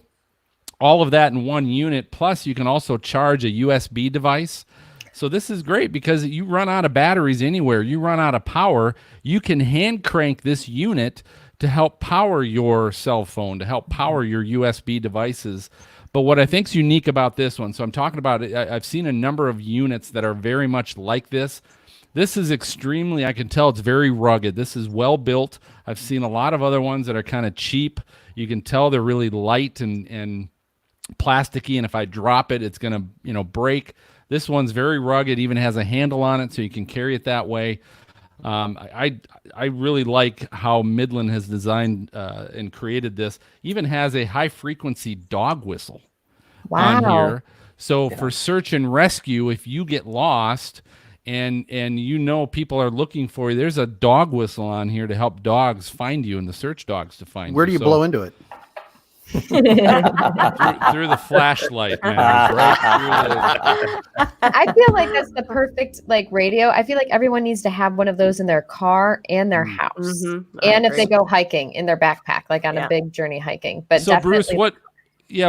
all of that in one unit. Plus, you can also charge a USB device. So this is great because you run out of batteries anywhere, you run out of power, you can hand crank this unit to help power your cell phone, to help power your USB devices. But what I think is unique about this one, so I'm talking about it, I've seen a number of units that are very much like this. This is extremely, I can tell it's very rugged. This is well built. I've seen a lot of other ones that are kind of cheap. You can tell they're really light and plasticky, and if I drop it, it's going to, break. This one's very rugged, even has a handle on it, so you can carry it that way. I really like how Midland has designed and created this. Even has a high-frequency dog whistle on Wow. here. So for search and rescue, if you get lost and people are looking for you, there's a dog whistle on here to help dogs find you and the search dogs to find you. Where do you So, blow into it? through the flashlight, man. Right through I feel like that's the perfect radio. I feel like everyone needs to have one of those in their car and their house, Mhm. I and if they agree. go hiking in their backpack, like on Yeah. a big journey hiking. But so Bruce, definitely-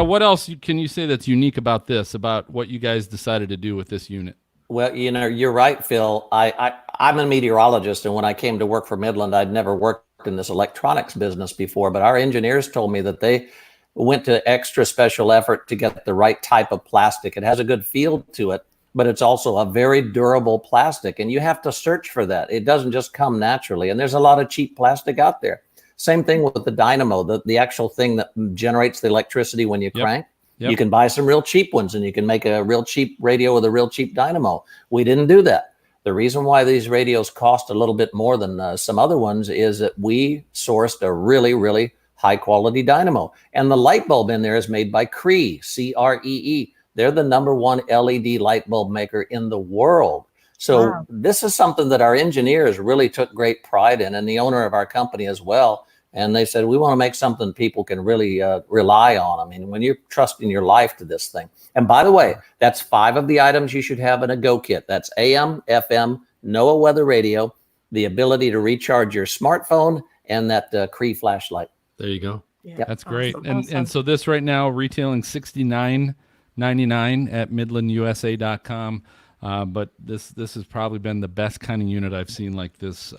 what else can you say that's unique about this, about what you guys decided to do with this unit? Well, you're right, Phil. I'm a meteorologist, and when I came to work for Midland, I'd never worked in this electronics business before, but our engineers told me that they went to extra special effort to get the right type of plastic. It has a good feel to it, but it's also a very durable plastic, and you have to search for that. It doesn't just come naturally, and there's a lot of cheap plastic out there. Same thing with the dynamo, the actual thing that generates the electricity when you Yep. crank. Yep. You can buy some real cheap ones, and you can make a real cheap radio with a real cheap dynamo. We didn't do that. The reason why these radios cost a little bit more than some other ones is that we sourced a really, really high quality dynamo. And the light bulb in there is made by Cree, C-R-E-E. They're the #1 LED light bulb maker in the world. So Wow. this is something that our engineers really took great pride in, and the owner of our company as well. And they said, we want to make something people can really rely on. I mean, when you're trusting your life to this thing. And by the way, that's 5 of the items you should have in a Go Kit. That's AM, FM, NOAA weather radio, the ability to recharge your smartphone, and that Cree flashlight. There you go. Yeah. That's great. Awesome, And awesome. and so this right now retailing $69.99 at midlandusa.com. But this has probably been the best kind of unit I've seen like this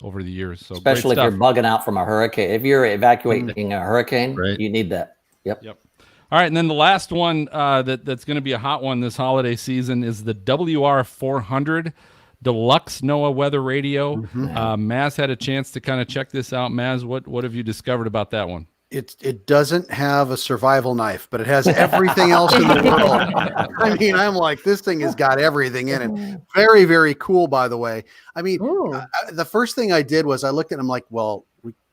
over the years. So Especially if great you're stuff. bugging out from a hurricane. If you're evacuating a hurricane, Right. you need that. Yep. Yep. All right, and then the last one that's going to be a hot one this holiday season is the WR400 Deluxe NOAA Weather Radio. Maz had a chance to kind of check this out. Maz, what have you discovered about that one? It doesn't have a survival knife, but it has everything else in the world. I mean, I'm like, this thing has got everything in it. Very, very cool, by the way. I mean, Ooh. the first thing I did was I looked at it, I'm like, well,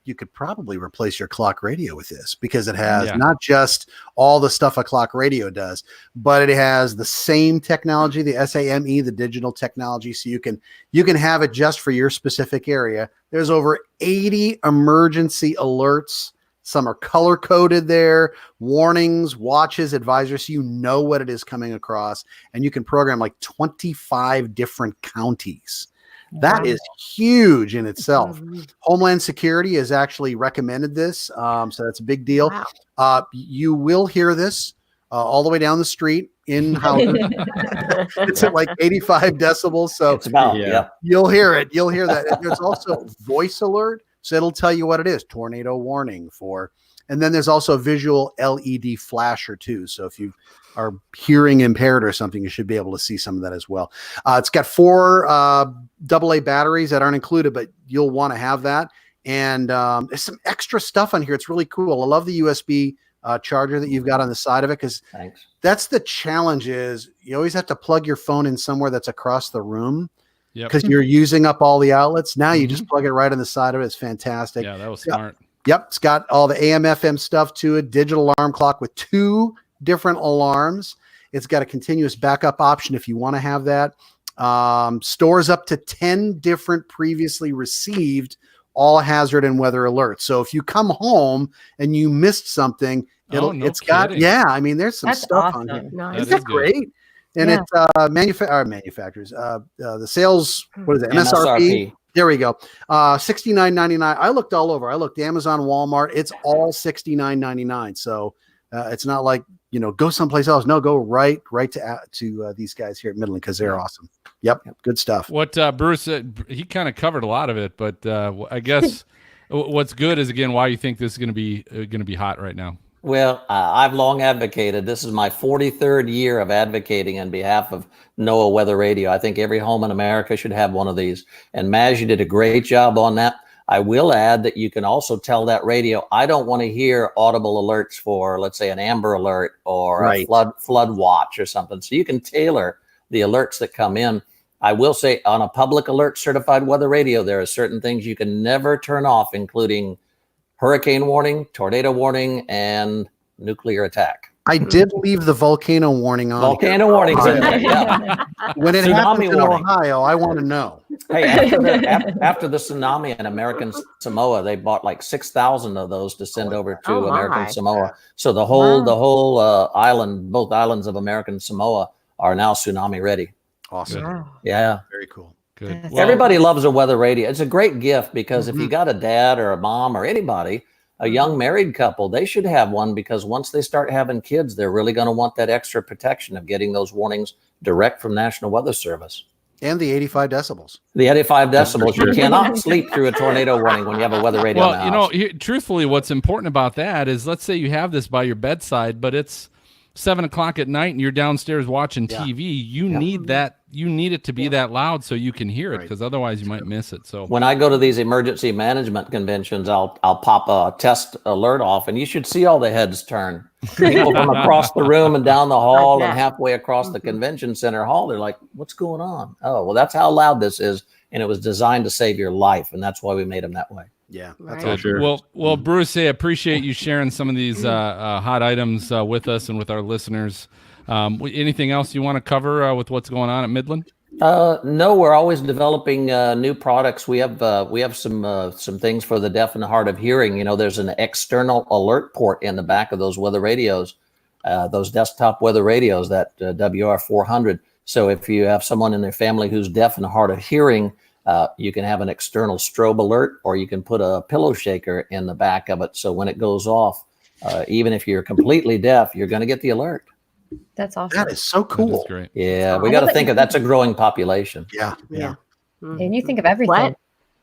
you could probably replace your clock radio with this, because it has Yeah. not just all the stuff a clock radio does, but it has the same technology, the SAME, the digital technology. So you can have it just for your specific area. There's over 80 emergency alerts. Some are color coded there, warnings, watches, advisors. So you know what it is coming across, and you can program like 25 different counties. That is huge in itself. Homeland Security has actually recommended this. So that's a big deal. Wow. You will hear this all the way down the street in houses. It's at like 85 decibels. So It's about, Yeah. yeah. you'll hear it. You'll hear that. And there's also voice alert. So it'll tell you what it is. Tornado warning for, and then there's also a visual LED flasher too. So if you are hearing impaired or something, you should be able to see some of that as well. It's got 4 AA batteries that aren't included, but you'll want to have that. And there's some extra stuff on here. It's really cool. I love the USB charger that you've got on the side of it, because Thanks. that's the challenge. Is you always have to plug your phone in somewhere that's across the room, Yep. because you're using up all the outlets. Now you just plug it right on the side of it. It's fantastic. Yeah, that was Yeah. smart. Yep. It's got all the AM, FM stuff to it, digital alarm clock with 2 different alarms. It's got a continuous backup option if you want to have that. Stores up to 10 different previously received all hazard and weather alerts. So if you come home and you missed something, Oh, no it's got, kidding. yeah, I mean, there's some That's stuff on awesome. here. Nice. That Isn't is that good. great? And Yeah. it's manufacturers, the sales, what is it? MSRP. There we go. $69.99. I looked all over. I looked Amazon, Walmart. It's all $69.99. So it's not like, go someplace else. No, go right to these guys here at Midland, because they're awesome. Yep. Good stuff. What Bruce he kind of covered a lot of it, but I guess what's good is, again, why you think this is going to be hot right now. Well, I've long advocated. This is my 43rd year of advocating on behalf of NOAA Weather Radio. I think every home in America should have one of these. And Maz, you did a great job on that. I will add that you can also tell that radio, I don't want to hear audible alerts for, let's say, an Amber Alert or Right. a flood watch or something. So you can tailor the alerts that come in. I will say, on a public alert certified weather radio, there are certain things you can never turn off, including hurricane warning, tornado warning, and nuclear attack. I did leave the volcano warning on. Volcano warnings in there, yeah. When it Tsunami happens in warning. Ohio, I want to know. Hey, after the tsunami in American Samoa, they bought like 6,000 of those to send over to Oh, my. American Samoa. So the whole island, both islands of American Samoa, are now tsunami ready. Awesome. Wow. Yeah. Very cool. Good. Yes. Well, Everybody loves a weather radio. It's a great gift, because if you got a dad or a mom or anybody, a young married couple, they should have one, because once they start having kids, they're really going to want that extra protection of getting those warnings direct from National Weather Service. And the 85 decibels. The 85 decibels, you cannot sleep through a tornado warning when you have a weather radio in the Well, house. truthfully, what's important about that is, let's say you have this by your bedside, but it's 7 o'clock at night and you're downstairs watching Yeah. TV. You need that. You need it to be that loud so you can hear it, Right. because otherwise you might miss it. So When I go to these emergency management conventions, I'll pop a test alert off, and you should see all the heads turn. People from across the room and down the hall and halfway across the convention center hall, they're like, "What's going on?" Oh, well, that's how loud this is, and it was designed to save your life, and that's why we made them that way. Yeah. Right. That's Good. awesome. Well, Bruce, I appreciate you sharing some of these hot items with us and with our listeners. Anything else you want to cover with what's going on at Midland? No, we're always developing new products. We have some things for the deaf and hard of hearing. There's an external alert port in the back of those weather radios, those desktop weather radios, that WR400. So if you have someone in their family who's deaf and hard of hearing, you can have an external strobe alert, or you can put a pillow shaker in the back of it. So when it goes off, even if you're completely deaf, you're going to get the alert. That's awesome. That is so That cool. is great. Yeah, we got to think of that's a growing population. Yeah. Yeah. And you think of everything.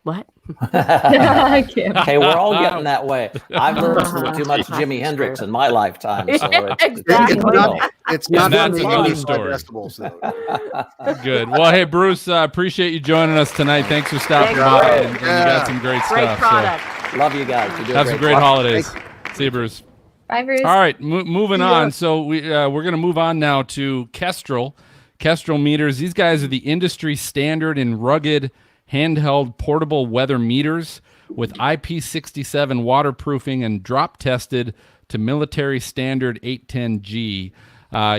What? I can't. Okay, we're all getting that way. I've listened to too much Jimi Hendrix in my lifetime. So it's Exactly. It's not, it's Yeah, not that's the another 85 story. decibels, though. Good. Well, hey, Bruce, appreciate you joining us tonight. Thanks for stopping Thanks, by. Bruce. And you got some great Great stuff. product. Love you guys. You do So a have some great job. holidays. See you, Bruce. Bye, Bruce. All right, moving on. So we're going to move on now to Kestrel meters. These guys are the industry standard in rugged handheld portable weather meters. with IP67 waterproofing and drop tested to military standard 810G.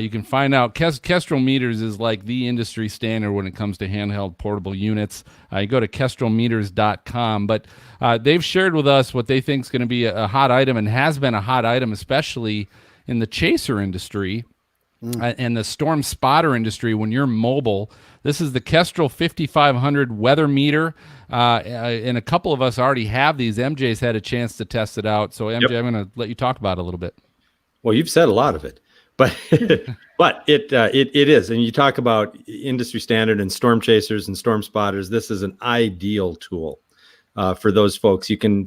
You can find out Kestrel Meters is like the industry standard when it comes to handheld portable units. You go to kestrelmeters.com, but they've shared with us what they think is going to be a hot item and has been a hot item, especially in the chaser industry and the storm spotter industry. When you're mobile, this is the Kestrel 5500 weather meter. And a couple of us already have these. MJ's had a chance to test it out. So MJ, I'm going to let you talk about it a little bit. Well, you've said a lot of it. But it is, and you talk about industry standard and storm chasers and storm spotters. This is an ideal tool for those folks. You can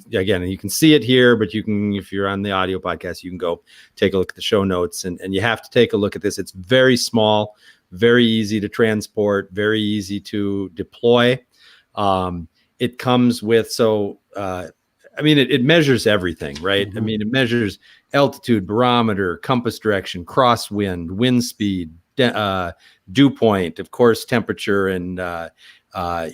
see it here, but you can, if you're on the audio podcast, you can go take a look at the show notes, and you have to take a look at this. It's very small, very easy to transport, very easy to deploy. It comes with it measures everything, right? Mm-hmm. I mean, it measures altitude, barometer, compass direction, crosswind, wind speed, dew point, of course, temperature and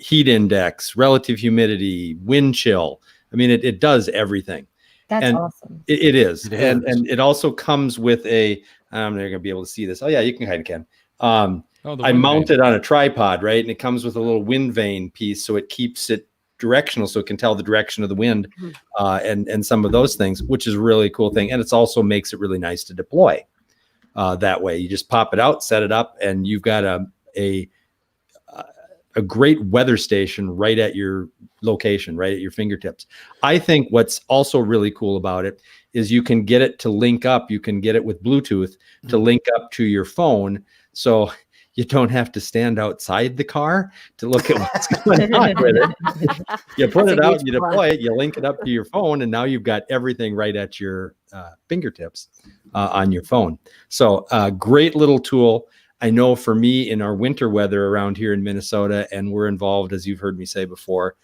heat index, relative humidity, wind chill. I mean, it does everything. That's and awesome. It is. It is. And it also comes with I'm not going to be able to see this. Oh, yeah, you can kind of can. I mount it on a tripod, right? And it comes with a little wind vane piece, so it keeps it directional, so it can tell the direction of the wind and some of those things, which is a really cool thing. And it also makes it really nice to deploy that way. You just pop it out, set it up, and you've got a great weather station right at your location, right at your fingertips. I think what's also really cool about it is you can get it to link up. You can get it with Bluetooth to link up to your phone. So you don't have to stand outside the car to look at what's going on with it. You put it out, you deploy it, you link it up to your phone, and now you've got everything right at your fingertips on your phone. So great little tool. I know for me in our winter weather around here in Minnesota, and we're involved, as you've heard me say before,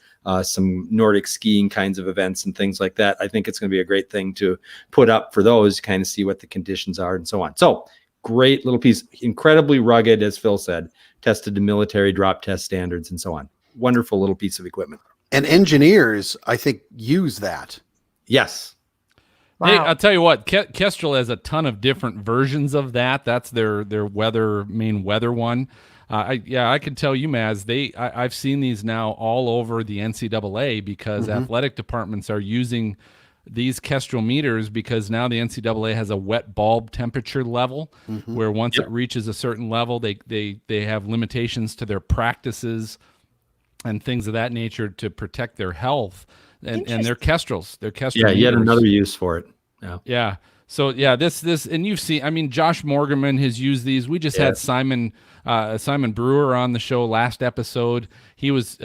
some Nordic skiing kinds of events and things like that. I think it's going to be a great thing to put up for those, kind of see what the conditions are and so on. So great little piece, incredibly rugged, as Phil said, tested to military drop test standards and so on. Wonderful little piece of equipment. And engineers, I think, use that. Yes. Wow. Hey, I'll tell you what, Kestrel has a ton of different versions of that. That's their main weather one. I can tell you, Maz, I've seen these now all over the NCAA because athletic departments are using these Kestrel meters because now the NCAA has a wet bulb temperature level where once it reaches a certain level, they have limitations to their practices and things of that nature to protect their health. And they're Kestrels. They're Kestrel meters. Yet another use for it. Yeah. So this, and you've seen, I mean, Josh Morgerman has used these. We just had Simon Brewer on the show last episode. He was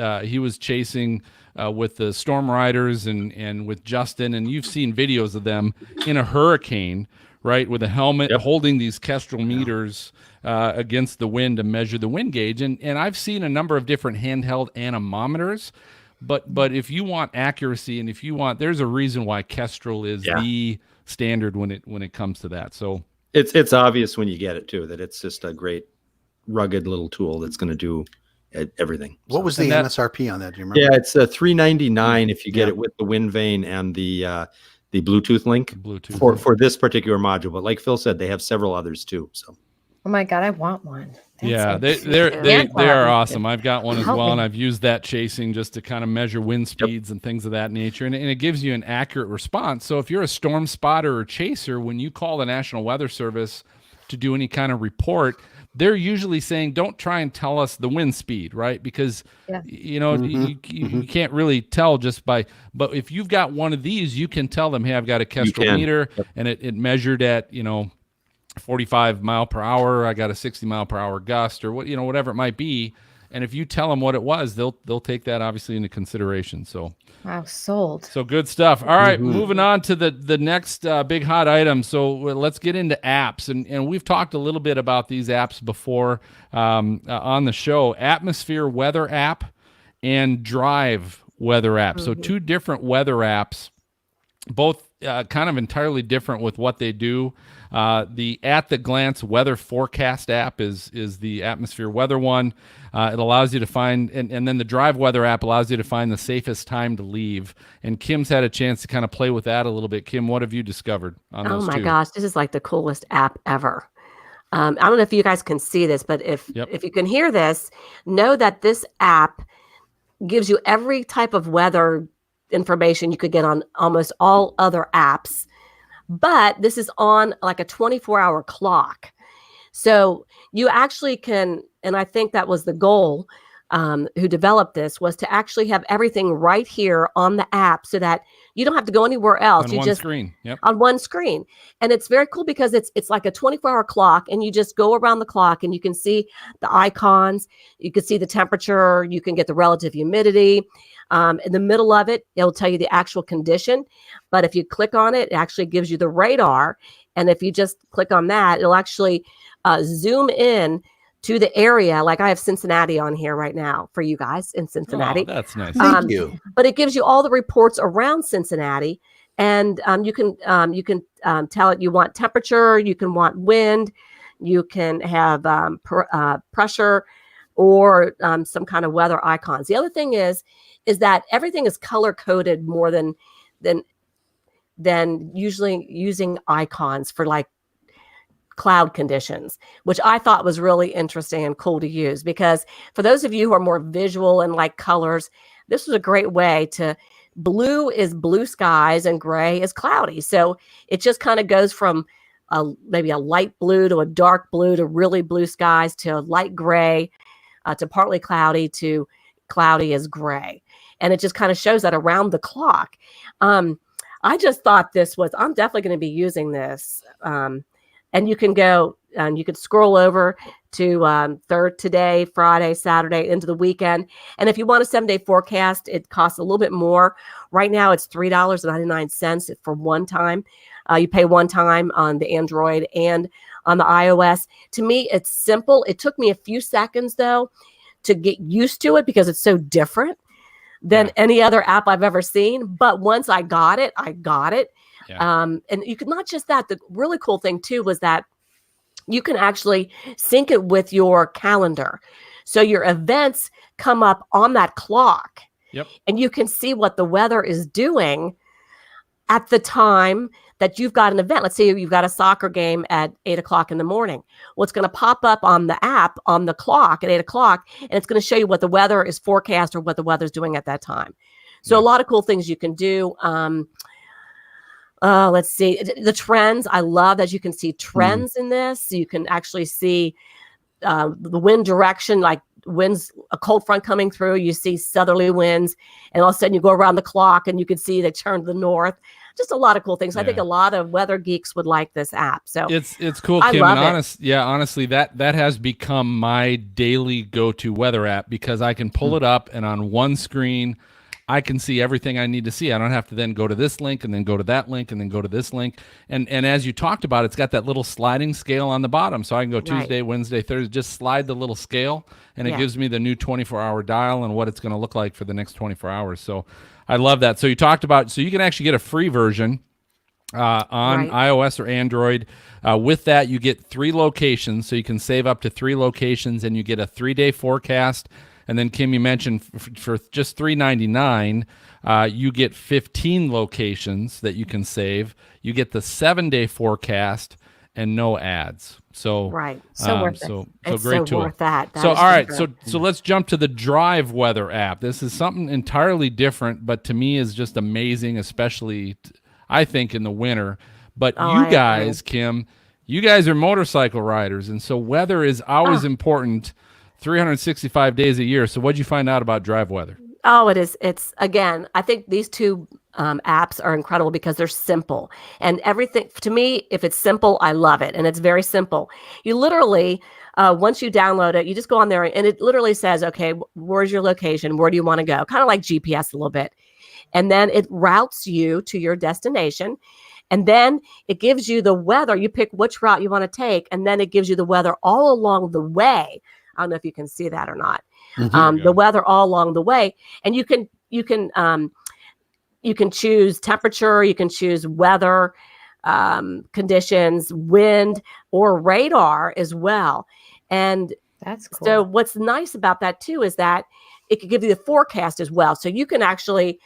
chasing with the Storm Riders and with Justin, and you've seen videos of them in a hurricane, right, with a helmet holding these Kestrel meters against the wind to measure the wind gauge. And I've seen a number of different handheld anemometers, but if you want accuracy and if you want, there's a reason why Kestrel is the standard when it comes to that. So it's obvious when you get it too that it's just a great rugged little tool that's going to do everything. What was the MSRP on that? Do you remember? Yeah, it's $399 if you get it with the wind vane and the Bluetooth link for this particular module. But like Phil said, they have several others too. So. Oh my God, I want one. They are awesome. I've got one as well, and I've used that chasing just to kind of measure wind speeds and things of that nature, and it gives you an accurate response. So if you're a storm spotter or chaser, when you call the National Weather Service to do any kind of report, they're usually saying, don't try and tell us the wind speed, right? Because, you can't really tell just by, but if you've got one of these, you can tell them, hey, I've got a Kestrel meter and it measured at, 45 mile per hour. I got a 60 mile per hour gust or whatever it might be. And if you tell them what it was, they'll take that obviously into consideration. So, wow, sold. So good stuff. All right, moving on to the next big hot item. So let's get into apps, and we've talked a little bit about these apps before on the show. Atmosphere weather app and Drive weather app. So two different weather apps, both kind of entirely different with what they do. The At the Glance Weather Forecast app is the atmosphere weather one. It allows you to find, and then the Drive Weather app allows you to find the safest time to leave. And Kim's had a chance to kind of play with that a little bit. Kim, what have you discovered on Oh those my two? gosh, this is like the coolest app ever. I don't know if you guys can see this, but if you can hear this, know that this app gives you every type of weather information you could get on almost all other apps. But this is on like a 24-hour clock. So you actually can, and I think that was the goal who developed this, was to actually have everything right here on the app so that you don't have to go anywhere else. On you one just screen. Yep. on one screen. And it's very cool because it's like a 24-hour clock, and you just go around the clock and you can see the icons, you can see the temperature, you can get the relative humidity. In the middle of it, it'll tell you the actual condition. But if you click on it, it actually gives you the radar. And if you just click on that, it'll actually zoom in to the area. Like I have Cincinnati on here right now for you guys in Cincinnati. Oh, that's nice. Thank you. But it gives you all the reports around Cincinnati, and you can tell it you want temperature, you can want wind, you can have pressure, or some kind of weather icons. The other thing is that everything is color coded more than usually using icons for like cloud conditions, which I thought was really interesting and cool to use, because for those of you who are more visual and like colors, this was a great way to, blue is blue skies and gray is cloudy. So it just kind of goes from maybe a light blue to a dark blue to really blue skies to light gray to partly cloudy to cloudy as gray. And it just kind of shows that around the clock. I just thought this was, I'm definitely going to be using this. And you can go and you can scroll over to today, Friday, Saturday, into the weekend. And if you want a 7-day forecast, it costs a little bit more. Right now, it's $3.99 for one time. You pay one time on the Android and on the iOS. To me, it's simple. It took me a few seconds, though, to get used to it because it's so different than any other app I've ever seen. But once I got it, I got it. Yeah. And you could, not just that, the really cool thing too was that you can actually sync it with your calendar. So your events come up on that clock. Yep. And you can see what the weather is doing at the time that you've got an event. Let's say you've got a soccer game at 8:00 in the morning. Well, it's going to pop up on the app on the clock at 8:00, and it's going to show you what the weather is forecast or what the weather's doing at that time. So a lot of cool things you can do. Let's see the trends. I love that you can see trends in this. You can actually see the wind direction, like winds, a cold front coming through. You see southerly winds, and all of a sudden you go around the clock and you can see they turn to the north. Just a lot of cool things. I think a lot of weather geeks would like this app. So it's cool, I Kim. love And it. honestly, that has become my daily go-to weather app because I can pull it up and on one screen I can see everything I need to see. I don't have to then go to this link and then go to that link and then go to this link. And as you talked about, it's got that little sliding scale on the bottom. So I can go Tuesday, Wednesday, Thursday, just slide the little scale and it gives me the new 24-hour dial and what it's going to look like for the next 24 hours. So I love that. So you talked about, so you can actually get a free version on iOS or Android. With that, you get 3 locations. So you can save up to 3 locations and you get a 3-day forecast. And then, Kim, you mentioned for just $3.99, you get 15 locations that you can save. You get the 7-day forecast and no ads. So so worth it. So It's great so tool. worth that. So is all right, great. so let's jump to the Drive Weather app. This is something entirely different, but to me is just amazing, especially I think in the winter. But I you guys, agree. Kim, you guys are motorcycle riders, and so weather is always important. 365 days a year. So what'd you find out about Drive Weather? Oh, it is. It's, again, I think these two apps are incredible because they're simple. And everything, to me, if it's simple, I love it. And it's very simple. You literally, once you download it, you just go on there and it literally says, okay, where's your location? Where do you want to go? Kind of like GPS a little bit. And then it routes you to your destination. And then it gives you the weather. You pick which route you want to take. And then it gives you the weather all along the way. I don't know if you can see that or not. The weather all along the way, and you can you can choose temperature, you can choose weather conditions, wind, or radar as well. And That's cool. so what's nice about that too is that it could give you the forecast as well. So you can actually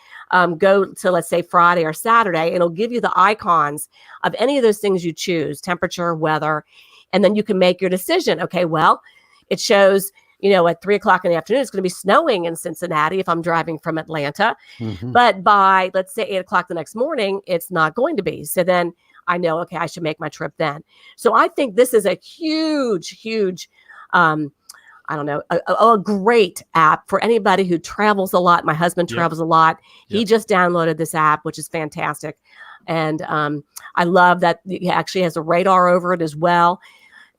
go to, let's say, Friday or Saturday, and it'll give you the icons of any of those things you choose, temperature, weather, and then you can make your decision. Okay, well, it shows, at 3:00 in the afternoon, it's going to be snowing in Cincinnati if I'm driving from Atlanta. Mhm. But by, let's say, 8:00 the next morning, it's not going to be. So then I know, okay, I should make my trip then. So I think this is a huge, I don't know, a great app for anybody who travels a lot. My husband Yep. travels a lot. He Yep. just downloaded this app, which is fantastic. And I love that it actually has a radar over it as well.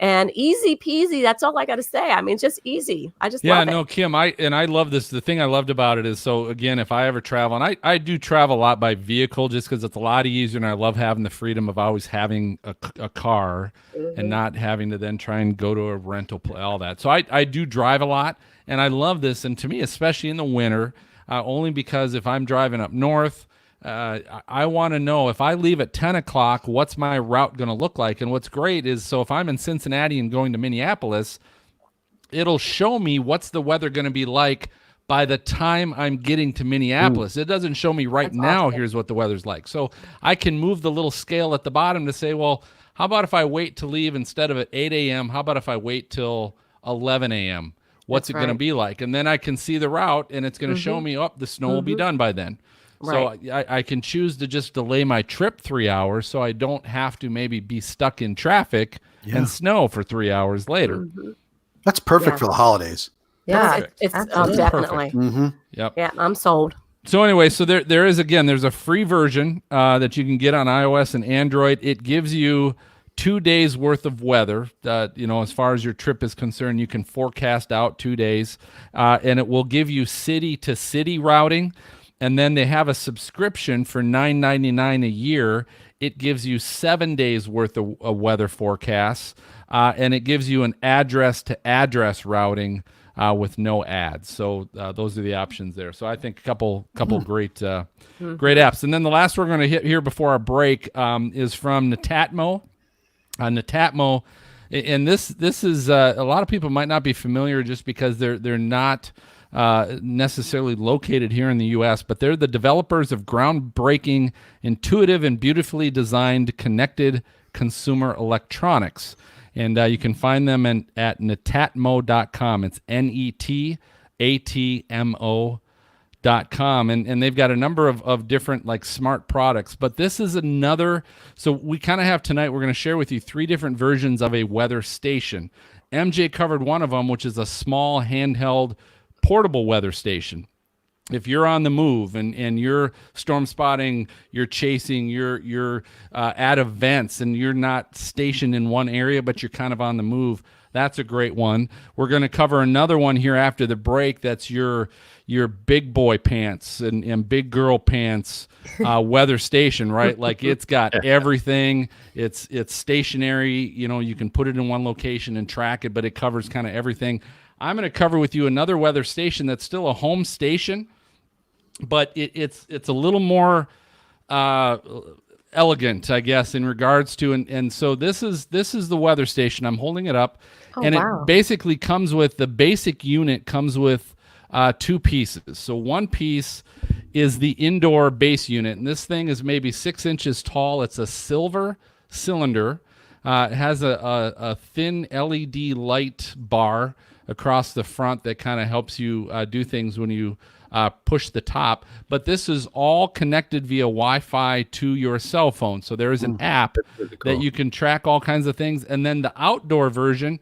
And easy peasy. That's all I got to say. I mean, it's just easy. I just Yeah, love it. no, Kim, I love this. The thing I loved about it is, so again, if I ever travel, and I do travel a lot by vehicle just because it's a lot easier, and I love having the freedom of always having a car and not having to then try and go to a rental all that. So I do drive a lot, and I love this. And to me, especially in the winter, only because if I'm driving up north, I want to know if I leave at 10 o'clock, what's my route going to look like? And what's great is, so if I'm in Cincinnati and going to Minneapolis, it'll show me what's the weather going to be like by the time I'm getting to Minneapolis. It doesn't show me right That's now, awesome. here's what the weather's like. So I can move the little scale at the bottom to say, well, how about if I wait to leave instead of at 8 a.m.? How about if I wait till 11 a.m.? What's That's it going to right. be like? And then I can see the route, and it's going to show me, the snow will be done by then. Right. So I can choose to just delay my trip 3 hours so I don't have to maybe be stuck in traffic and snow for 3 hours later. That's perfect Yeah. for the holidays. Yeah. It's absolutely. definitely. Mm-hmm. Yep. Yeah, I'm sold. So anyway, so there is, again, there's a free version that you can get on iOS and Android. It gives you 2 days worth of weather. As far as your trip is concerned, you can forecast out 2 days, and it will give you city to city routing. And then they have a subscription for $9.99 a year. It gives you 7 days worth of weather forecasts, and it gives you an address to address routing with no ads. So those are the options there. So I think a couple great apps. And then the last we're going to hit here before our break is from Netatmo. Netatmo, and this is a lot of people might not be familiar just because they're not necessarily located here in the U.S., but they're the developers of groundbreaking, intuitive, and beautifully designed connected consumer electronics. And you can find them at netatmo.com. It's NETATMO.com. And they've got a number of different like smart products. But this is another, so we kind of have tonight, we're going to share with you 3 different versions of a weather station. MJ covered one of them, which is a small handheld portable weather station. If you're on the move and you're storm spotting, you're chasing, you're at events, and you're not stationed in one area, but you're kind of on the move, that's a great one. We're going to cover another one here after the break. That's your big boy pants and big girl pants weather station, right? Like it's got everything. It's stationary. You can put it in one location and track it, but it covers kind of everything. I'm going to cover with you another weather station that's still a home station, but it's a little more elegant, I guess, in regards to, and so this is the weather station. I'm holding it up, and wow. it basically comes with, the basic unit comes with 2 pieces. So one piece is the indoor base unit, and this thing is maybe 6 inches tall. It's a silver cylinder. It has a thin LED light bar across the front that kind of helps you do things when you push the top. But this is all connected via Wi-Fi to your cell phone. So there is an app that you can track all kinds of things. And then the outdoor version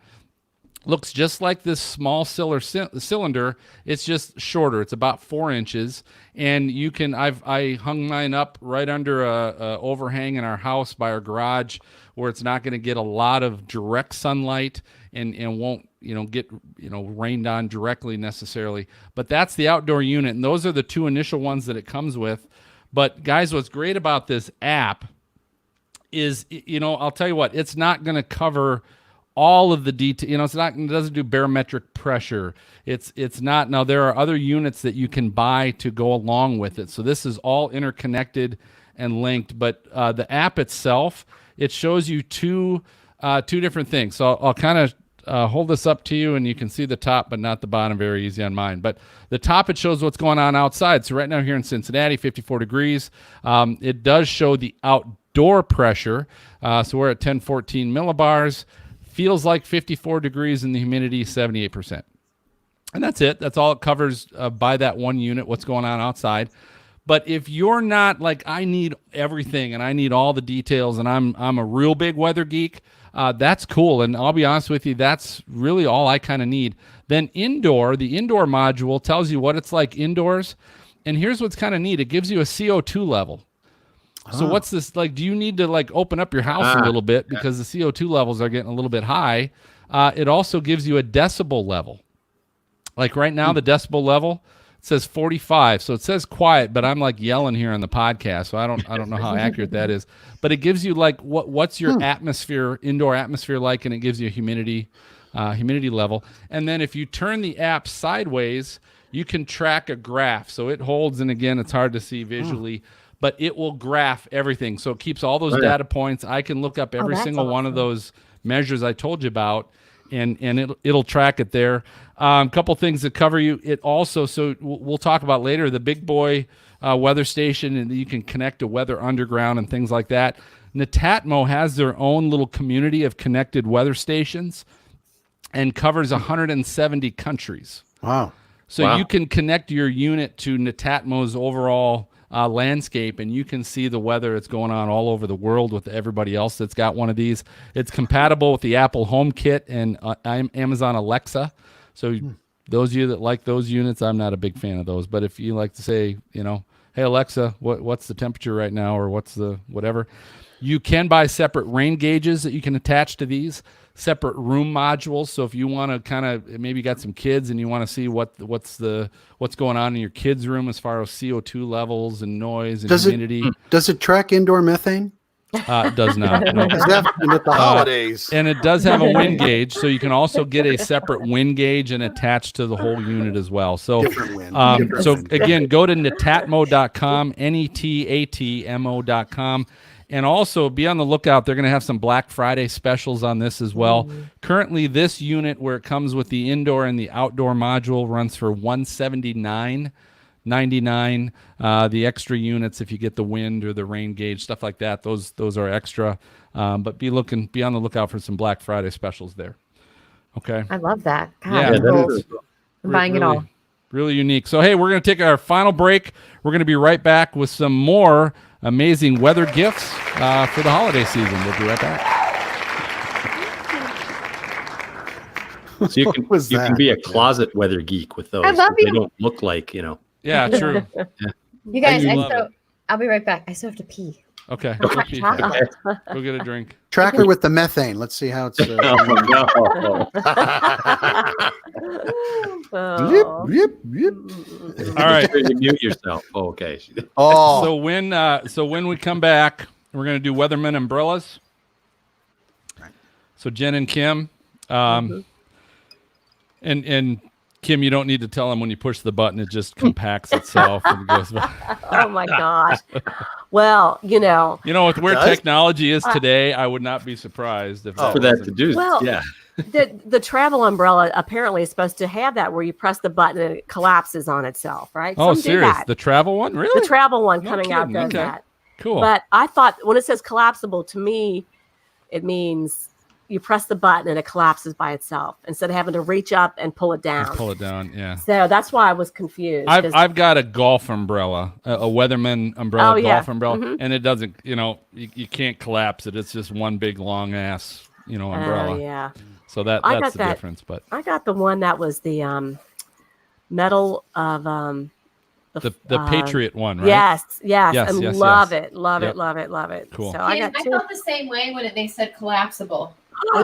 looks just like this small cylinder. It's just shorter. It's about 4 inches. And you can, I hung mine up right under a overhang in our house by our garage, where it's not going to get a lot of direct sunlight and won't get rained on directly necessarily. But that's the outdoor unit, and those are the 2 initial ones that it comes with. But guys, what's great about this app is, I'll tell you what, it's not going to cover all of the detail. You know, it doesn't do barometric pressure. It's not. Now there are other units that you can buy to go along with it. So this is all interconnected and linked. But the app itself, it shows you two different things. So I'll kind of hold this up to you, and you can see the top, but not the bottom. Very easy on mine. But the top, it shows what's going on outside. So right now here in Cincinnati, 54 degrees. It does show the outdoor pressure. So we're at 1014 millibars. Feels like 54 degrees, and the humidity 78%. And that's it. That's all it covers by that one unit, what's going on outside. But if you're not like, I need everything and I need all the details, and I'm a real big weather geek, that's cool. And I'll be honest with you, that's really all I kind of need. Then the indoor module tells you what it's like indoors. And here's what's kind of neat. It gives you a CO2 level. So what's this like? Do you need to like open up your house a little bit because the CO2 levels are getting a little bit high? It also gives you a decibel level. Like right now, the decibel level says 45, so it says quiet, but I'm like yelling here on the podcast, so I don't know how accurate that is. But it gives you like what's your atmosphere, indoor atmosphere like, and it gives you a humidity level. And then if you turn the app sideways, you can track a graph. So it holds, and again, it's hard to see visually. But it will graph everything. So it keeps all those data points. I can look up every single one of those measures I told you about, and it'll track it there. A couple things that cover you. It also, so we'll talk about later, the Big Boy weather station, and you can connect to Weather Underground and things like that. Netatmo has their own little community of connected weather stations and covers 170 countries. Wow. So you can connect your unit to Netatmo's overall landscape, and you can see the weather that's going on all over the world with everybody else that's got one of these. It's compatible with the Apple HomeKit and Amazon Alexa. So those of you that like those units, I'm not a big fan of those, but if you like to say, you know, hey Alexa, what's the temperature right now, or what's the whatever, you can buy separate rain gauges that you can attach to these, separate room modules. So if you want to kind of maybe got some kids and you want to see what's going on in your kids' room as far as CO2 levels and noise and humidity. Does it track indoor methane? It does not. No. Is that with the holidays? And it does have a wind gauge, so you can also get a separate wind gauge and attach to the whole unit as well. So, Different wind. so again, go to netatmo.com, netatmo.com. And also be on the lookout. They're going to have some Black Friday specials on this as well. Currently, this unit, where it comes with the indoor and the outdoor module, runs for $179.99. The extra units, if you get the wind or the rain gauge, stuff like that, those are extra. But be on the lookout for some Black Friday specials there. Okay. I love that. God, Yeah, that's that cool. is I'm buying it all. Really unique. So, hey, we're going to take our final break. We're going to be right back with some more amazing weather gifts for the holiday season. We'll be right back. So you can be a closet weather geek with those. I love They you. don't look like, you know. Yeah, true. You guys, I love I'll be right back. I still have to pee. Okay. Hot chocolate. Go get a drink. Tracker with the methane. Let's see how it's. Oh, no. Oh. Yep, yep. All right. Make sure you mute yourself. Oh, okay. Oh, So when we come back, we're going to do Weatherman umbrellas. So Jen and Kim, and Kim, you don't need to tell them when you push the button; it just compacts itself and goes by. Oh my gosh. Well, You know, with where does? technology is today, I would not be surprised if For that to wasn't- do. Well, yeah. the travel umbrella apparently is supposed to have that where you press the button and it collapses on itself, right? Oh, Some do serious? that. The travel one, really? The travel one No coming out kidding. does Okay. that. Cool. But I thought when it says collapsible, to me, it means you press the button and it collapses by itself instead of having to reach up and pull it down. Just pull it down. Yeah. So that's why I was confused. 'cause- I've got a golf umbrella, a Weatherman umbrella, Oh, yeah. golf umbrella, Mhm. and it doesn't. You can't collapse it. It's just one big long ass, umbrella. yeah. So that's I got the that. difference. But I got the one that was the metal of the Patriot one, right? Yes, Yes, and yes, love yes. it, love Yep. it, love it, love it. Cool. So I Kim, got I two. felt the same way when they said collapsible.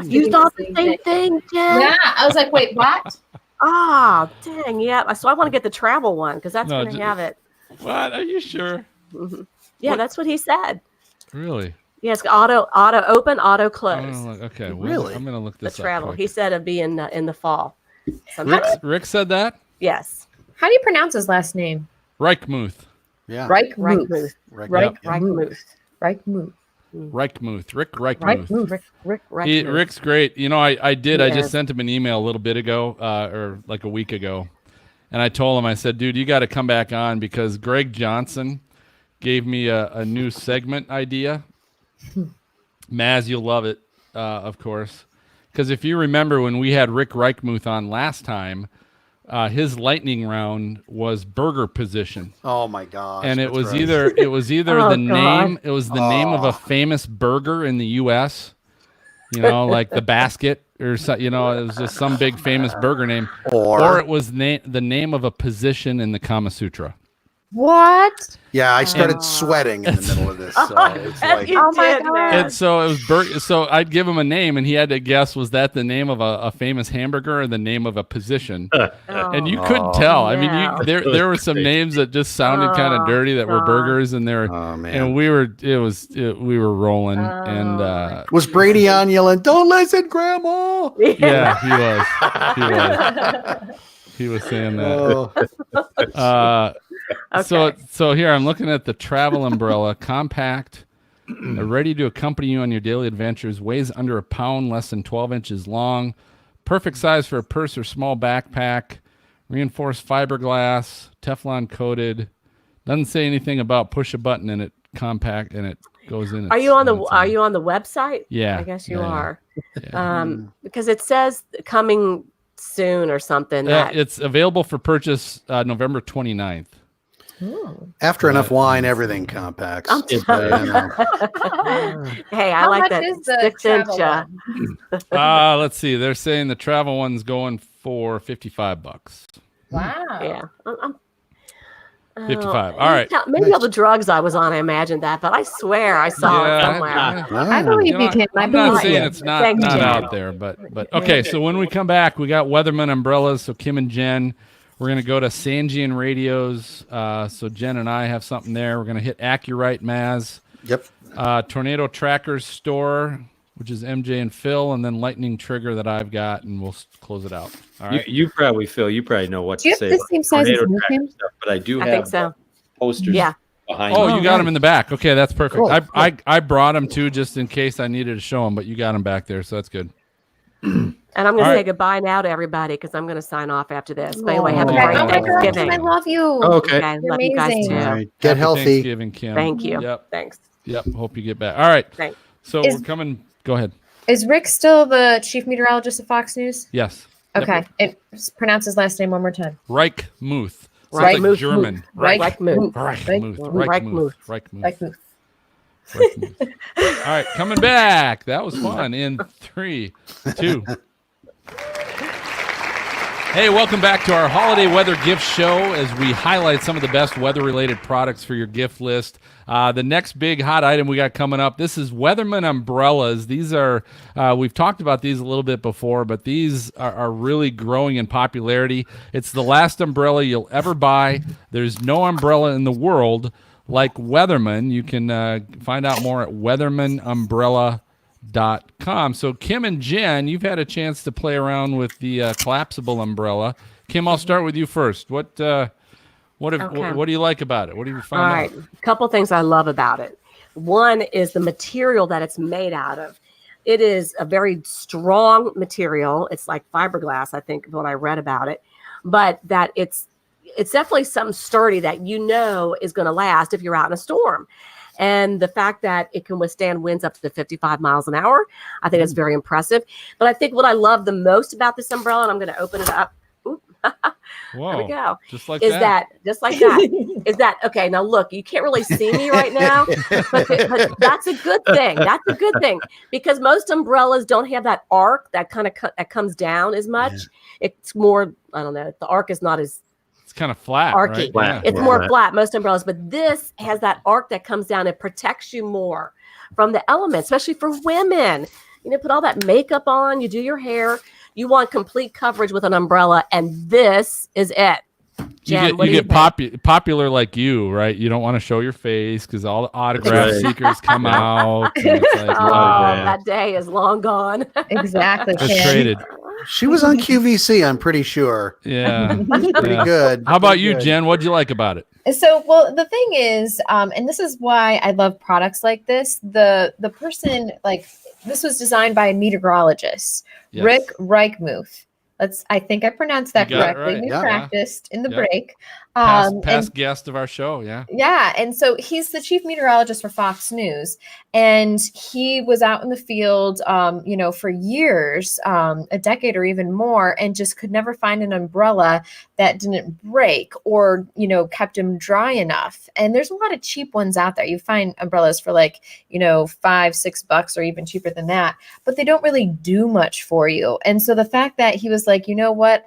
You thought the same thing, Jen? Yeah, I was like, wait, what? Ah, dang, yeah. So I want to get the travel one because that's No, going to have it. What? Are you sure? Mhm. Yeah, What- that's what he said. Really? Yes, auto open, auto I'm close. gonna look- okay, Really? I'm gonna look The this travel. up. He quick. said it'd be in the fall. sometime. Rick said that. Yes. How do you pronounce his last name? Reichmuth. Yeah. Reichmuth. Reichmuth. Reichmuth. Reichmuth. Reichmuth. Reichmuth. Rick Reichmuth. Reichmuth. Rick Rick's great. You know, I did. I just Yes. sent him an email a little bit ago, or like a week ago, and I told him, I said, dude, you got to come back on because Greg Johnson gave me a new segment idea. Maz, you'll love it, of course, because if you remember when we had Rick Reichmuth on last time, his lightning round was burger position. Oh my gosh. And it that's was right. either Oh, the God. name of a famous burger in the US, you know, like the Basket or so, you know, it was just some big famous burger name, or it was the name of a position in the Kama Sutra. What? Yeah, I started sweating in the middle of this. So it's like, You Oh my did, God. man. And so it was burger. So I'd give him a name, and he had to guess, was that the name of a famous hamburger or the name of a position? And you couldn't tell. I mean, no. there were some names that just sounded kind of Oh, dirty that were God. burgers, and they're oh man. and we were rolling, and Was Brady on yelling, "Don't listen, Grandma"? yeah, he was saying that. Oh, So here I'm looking at the travel umbrella, compact, ready to accompany you on your daily adventures. Weighs under a pound, less than 12 inches long. Perfect size for a purse or small backpack. Reinforced fiberglass, Teflon coated. Doesn't say anything about push a button in it. Compact, and it goes in. Are you on the website? Yeah, I guess you yeah, yeah. are. Yeah. Because it says coming soon or something. that- It's available for purchase November 29th. after enough wine, everything compacts. I'm But, telling you know. Hey, I How like much that is the 6-inch. travel one? Let's see. They're saying the travel one's going for $55. Wow. Yeah. 55. All right. Maybe all the drugs I was on, I imagined that, but I swear I saw it somewhere. I Ah. believe You you, know, Kim. I I'm not believe saying you. it's not, Thank not you. out there, but okay. So when we come back, we got Weatherman umbrellas. So Kim and Jen, we're gonna go to Sanjian radios. So Jen and I have something there. We're gonna hit Accurite Maz, Yep. Tornado Trackers store, which is MJ and Phil, and then Lightning Trigger that I've got, and we'll close it out. All right. You probably, Phil, you probably know what Do you to have say. the same size as tornado me, tracker Kim? stuff, but I do I have think so. posters Yeah. behind Oh, me. you got them in the back. Okay, that's perfect. Cool. I brought them too, just in case I needed to show them, but you got them back there, so that's good. And I'm going All to say right. goodbye now to everybody because I'm going to sign off after this. But anyway, have a Oh. great Oh my God, Kim, I Thanksgiving. love you. Okay. Okay, You're love you guys amazing. too. All right. Get Happy healthy. Thanksgiving, Kim. Thank you. Yep. Thanks. Yep. Hope you get back. All right. Thanks. So Is- we're coming. Go ahead. Is Rick still the chief meteorologist at Fox News? Yes. Yep. Okay. It pronounce his last name one more time. Reichmuth. Sounds like Reichmuth. German. Reichmuth. Reichmuth. Reichmuth. Reichmuth. Reichmuth. Reichmuth. All right, coming back. That was fun. In 3, 2. Hey, welcome back to our holiday weather gift show as we highlight some of the best weather-related products for your gift list. The next big hot item we got coming up, this is Weatherman umbrellas. These are, we've talked about these a little bit before, but these are really growing in popularity. It's the last umbrella you'll ever buy. There's no umbrella in the world like Weatherman. You can find out more at weathermanumbrella.com. So Kim and Jen, you've had a chance to play around with the collapsible umbrella. Kim, I'll start with you first. What do you like about it? What do you All find right. out? A couple things I love about it. One is the material that it's made out of. It is a very strong material. It's like fiberglass, I think, what I read about it. But that it's definitely something sturdy that you know is going to last if you're out in a storm. And the fact that it can withstand winds up to 55 miles an hour, I think that's very impressive. But I think what I love the most about this umbrella, and I'm going to open it up. Oop, Whoa, there we go. just like Is that. that just like that? Is that okay? Now look, you can't really see me right now, but that's a good thing. That's a good thing because most umbrellas don't have that arc that kind of that comes down as much. It's more, I don't know. The arc is not as It's kind of flat, archy. right? It's Yeah. more flat, most umbrellas, but this has that arc that comes down. It protects you more from the elements, especially for women. You know, put all that makeup on, you do your hair, you want complete coverage with an umbrella, and this is it. Jen, what you do you get popular like you, right? You don't want to show your face because all the autograph Right. seekers come out. And it's like, Oh, Autograph. that day is long gone. Exactly. it's Ken. traded. She was on QVC, I'm pretty sure. Yeah. Pretty Yeah. good. How about Pretty you, good. Jen? What'd you like about it? So, well, the thing is, and this is why I love products like this. The person, like, this was designed by a meteorologist, Yes. Rick Reichmuth. I think I pronounced that You got it correctly. right. We Yeah. practiced in the Yeah. break. Past And guest of our show. Yeah. yeah, and so he's the chief meteorologist for Fox News, and he was out in the field, for years, a decade or even more, and just could never find an umbrella that didn't break or kept him dry enough. And there's a lot of cheap ones out there. You find umbrellas for like $5-6 or even cheaper than that, but they don't really do much for you. And so the fact that he was like, you know what,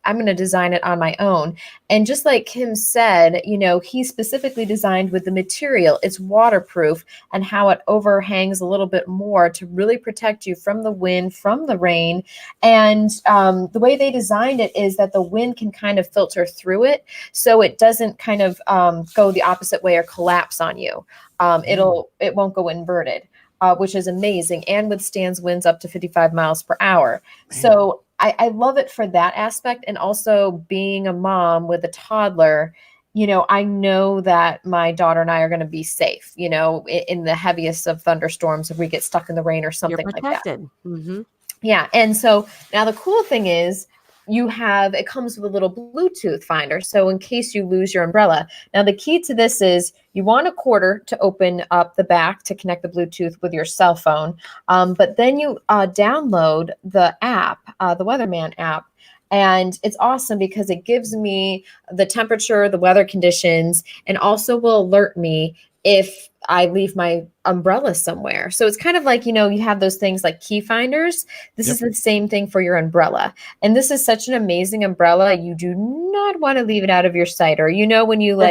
I'm going to design it on my own. And just like Kim said, he specifically designed with the material, it's waterproof, and how it overhangs a little bit more to really protect you from the wind, from the rain. And the way they designed it is that the wind can kind of filter through it, so it doesn't kind of go the opposite way or collapse on you. It won't go inverted, which is amazing, and withstands winds up to 55 miles per hour. So I love it for that aspect. And also being a mom with a toddler, I know that my daughter and I are going to be safe, in the heaviest of thunderstorms if we get stuck in the rain or something You're like that. protected. Mm-hmm. Yeah. And so now the cool thing is it comes with a little Bluetooth finder. So in case you lose your umbrella. Now the key to this is you want a quarter to open up the back to connect the Bluetooth with your cell phone. But then you download the app, the Weatherman app. And it's awesome because it gives me the temperature, the weather conditions, and also will alert me if I leave my umbrella somewhere. So it's kind of like, you have those things like key finders. This is the same thing for your umbrella. And this is such an amazing umbrella. You do not want to leave it out of your sight. Or, when you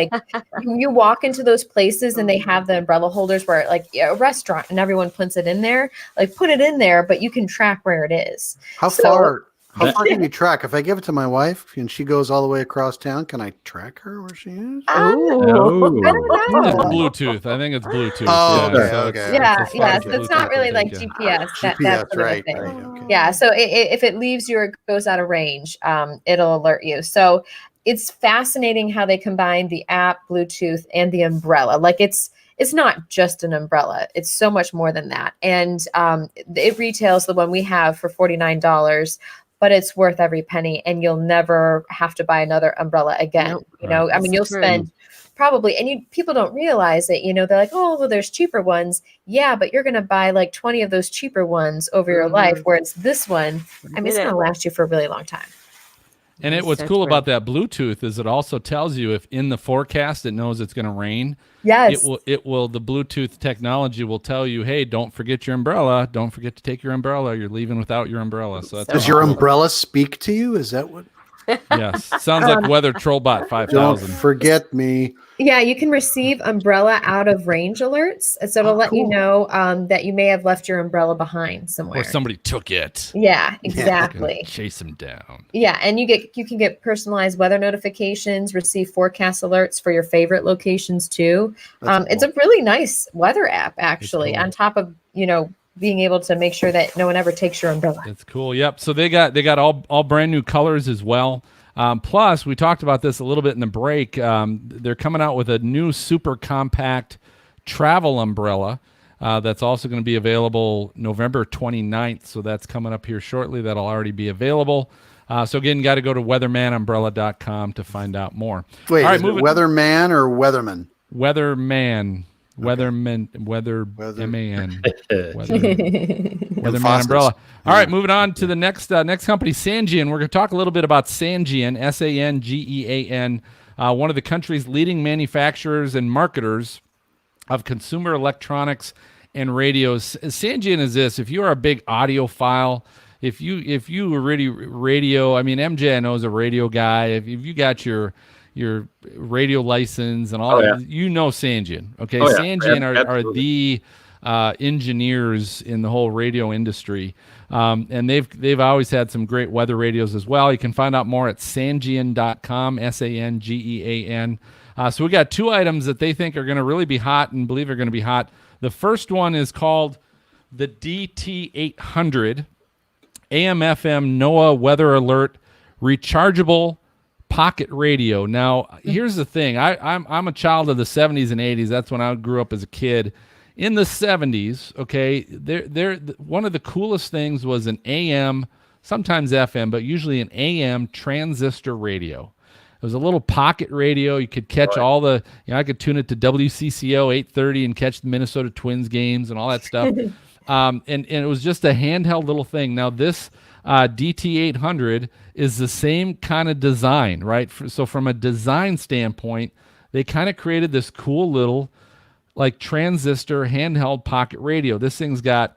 you walk into those places and they have the umbrella holders where like a restaurant and everyone puts it in there, like put it in there, but you can track where it is. How far can you track? If I give it to my wife and she goes all the way across town, can I track her where she is? Oh. I don't know. It's Bluetooth. I think it's Bluetooth. Oh, yeah, okay, so okay. Yeah, as far yeah. as So it's not Bluetooth, really I like think, GPS. GPS, That's the right. thing. Right, okay. Yeah. So if it leaves you or goes out of range, it'll alert you. So it's fascinating how they combine the app, Bluetooth, and the umbrella. Like it's not just an umbrella. It's so much more than that. And it retails, the one we have, for $49. But it's worth every penny, and you'll never have to buy another umbrella again. Nope. I mean, you'll True. spend probably, and people don't realize it. They're like, oh, well, there's cheaper ones. Yeah, but you're going to buy like 20 of those cheaper ones over your life, whereas this one, I mean, it's going to last you for a really long time. And what's So cool true. about that Bluetooth is it also tells you if in the forecast it knows it's going to rain. Yes. The Bluetooth technology will tell you, hey, don't forget your umbrella. Don't forget to take your umbrella. You're leaving without your umbrella. So that's Does your umbrella speak to you? Is that what? Yes. Sounds like Weather Trollbot Don't 5000. forget me. Yeah, you can receive umbrella out of range alerts. And so it'll let you cool. know that you may have left your umbrella behind somewhere. Or somebody took it. Yeah, Gonna exactly. chase them down. Yeah, and you can get personalized weather notifications, receive forecast alerts for your favorite locations too. That's It's a really nice weather app, actually, cool. on top of being able to make sure that no one ever takes your umbrella. It's cool. Yep. So they got all brand new colors as well. Plus, we talked about this a little bit in the break. They're coming out with a new super compact travel umbrella that's also going to be available November 29th. So that's coming up here shortly. That'll already be available. So again, got to go to weathermanumbrella.com to find out more. Wait, All right, is it moving- Weatherman or Weatherman? Weatherman. Weatherman. M-A-N. Weatherman Faucets. umbrella. All right, moving on to the next company, Sangean. We're going to talk a little bit about Sangean, Sangean, one of the country's leading manufacturers and marketers of consumer electronics and radios. Sangean is this: if you are a big audiophile, if you are really radio, I mean, MJ I know is a radio guy. If you got your radio license and all, you know Sangean. Okay, Sangean are the engineers in the whole radio industry. And they've always had some great weather radios as well. You can find out more at sangean.com, SANGEAN. So we got 2 items that they think are going to really be hot and believe are going to be hot. The first one is called the DT800 AM/FM NOAA Weather Alert rechargeable pocket radio. Now, here's the thing. I'm a child of the 70s and 80s. That's when I grew up as a kid. In the 70s, okay, one of the coolest things was an AM, sometimes FM, but usually an AM transistor radio. It was a little pocket radio. You could catch all the, I could tune it to WCCO 830 and catch the Minnesota Twins games and all that stuff. And it was just a handheld little thing. Now, this DT800 is the same kind of design, right? So from a design standpoint, they kind of created this cool little like transistor handheld pocket radio. This thing's got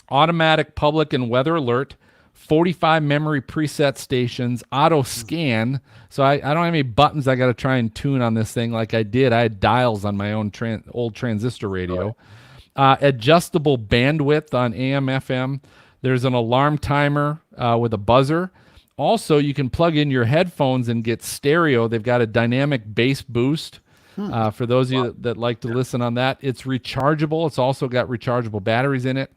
automatic public and weather alert, 45 memory preset stations, auto scan. So I don't have any buttons I got to try and tune on this thing like I did. I had dials on my own old transistor radio. Adjustable bandwidth on AM, FM. There's an alarm timer with a buzzer. Also, you can plug in your headphones and get stereo. They've got a dynamic bass boost. For those of you that like to listen on that, it's rechargeable. It's also got rechargeable batteries in it.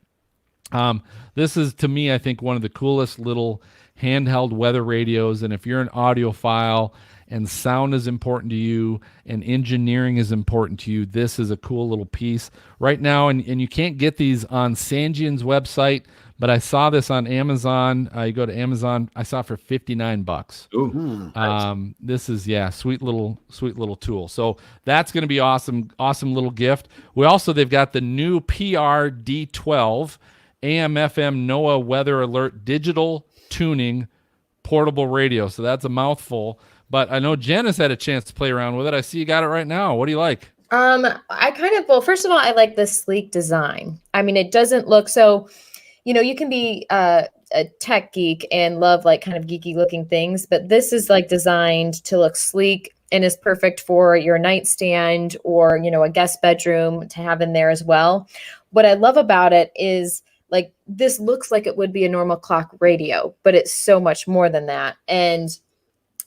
This is, to me, I think one of the coolest little handheld weather radios. And if you're an audiophile and sound is important to you and engineering is important to you, this is a cool little piece right now. And you can't get these on Sangean's website, but I saw this on Amazon. You go to Amazon, I saw it for $59. Ooh, This is sweet little tool. So that's going to be awesome little gift. They've got the new PRD12 AM/FM NOAA Weather Alert digital tuning portable radio. So that's a mouthful, but I know Jen has had a chance to play around with it. I see you got it right now. What do you like? First of all, I like the sleek design. I mean, it doesn't look so, you can be a tech geek and love like kind of geeky looking things, but this is like designed to look sleek and is perfect for your nightstand or, a guest bedroom to have in there as well. What I love about it is like, this looks like it would be a normal clock radio, but it's so much more than that. And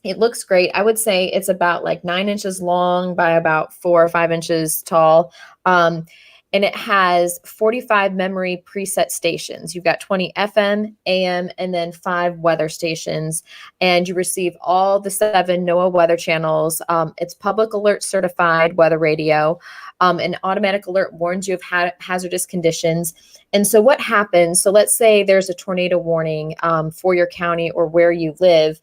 it looks great. I would say it's about like 9 inches long by about 4 or 5 inches tall. And it has 45 memory preset stations. You've got 20 FM, AM, and then 5 weather stations. And you receive all the 7 NOAA weather channels. It's public alert certified weather radio. An automatic alert warns you of hazardous conditions. And so what happens? So let's say there's a tornado warning for your county or where you live.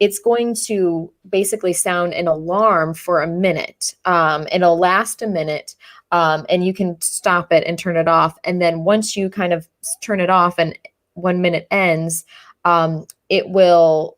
It's going to basically sound an alarm for a minute. It'll last a minute. And you can stop it and turn it off. And then once you kind of turn it off and 1 minute ends, it will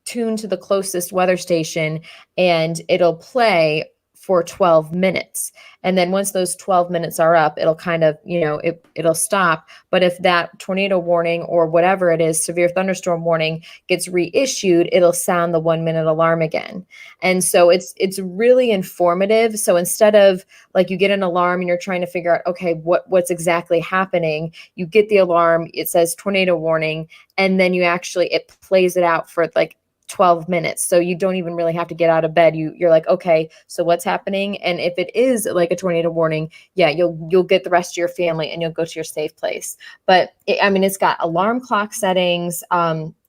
tune to the closest weather station and it'll play for 12 minutes. And then once those 12 minutes are up, it'll kind of, it'll stop. But if that tornado warning or whatever it is, severe thunderstorm warning gets reissued, it'll sound the 1 minute alarm again. And so it's really informative. So instead of like you get an alarm and you're trying to figure out, okay, what's exactly happening, you get the alarm, it says tornado warning, and then it plays it out for like 12 minutes. So you don't even really have to get out of bed. You're like, okay, so what's happening? And if it is like a tornado warning, you'll get the rest of your family and you'll go to your safe place. But it's got alarm clock settings,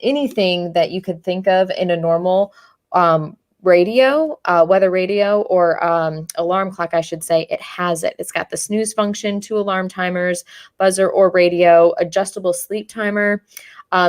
anything that you could think of in a normal radio, weather radio or alarm clock, I should say, it has it. It's got the snooze function, 2 alarm timers, buzzer or radio, adjustable sleep timer,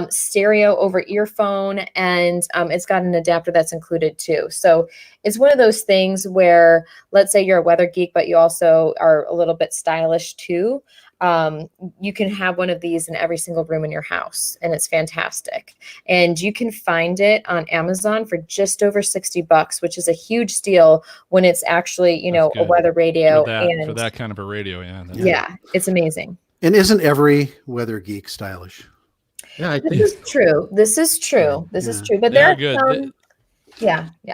stereo over earphone, and it's got an adapter that's included too. So it's one of those things where, let's say you're a weather geek, but you also are a little bit stylish too. You can have one of these in every single room in your house, and it's fantastic. And you can find it on Amazon for just over $60, which is a huge steal when it's actually, a weather radio. For that kind of a radio, it's amazing. And isn't every weather geek stylish? yeah, I think This is true. This is true. But They're there good. are some,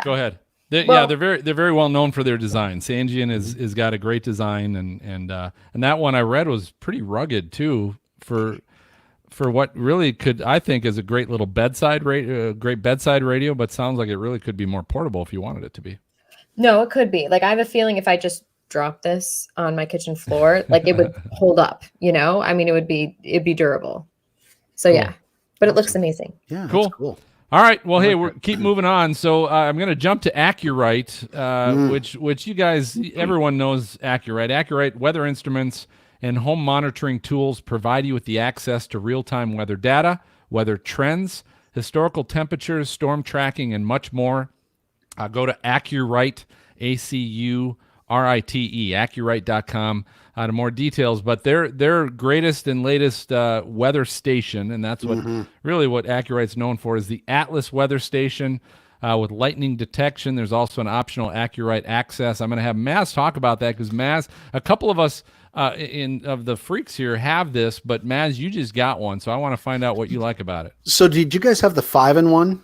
Go ahead. Well- They're very well known for their design. Sangean is got a great design, and that one I read was pretty rugged too. for what really could, I think, is a great little bedside radio, but sounds like it really could be more portable if you wanted it to be. No, it could be. Like, I have a feeling if I just drop this on my kitchen floor, like it would hold up, you know? I mean, it'd be durable. So Cool. yeah, but it looks amazing. Yeah, Cool. that's cool. All right. Well, hey, we're keep moving on. So I'm going to jump to Accurite, which you guys, everyone knows Accurite. Accurite weather instruments and home monitoring tools provide you with the access to real-time weather data, weather trends, historical temperatures, storm tracking, and much more. Go to Accurite, ACURITE, Accurite.com to more details. But their greatest and latest weather station, and that's what really what Accurite's known for, is the Atlas weather station with lightning detection. There's also an optional Accurite access. I'm going to have Maz talk about that because Maz, a couple of us of the freaks here have this, but Maz, you just got one, so I want to find out what you like about it. So did you guys have the 5-in-1?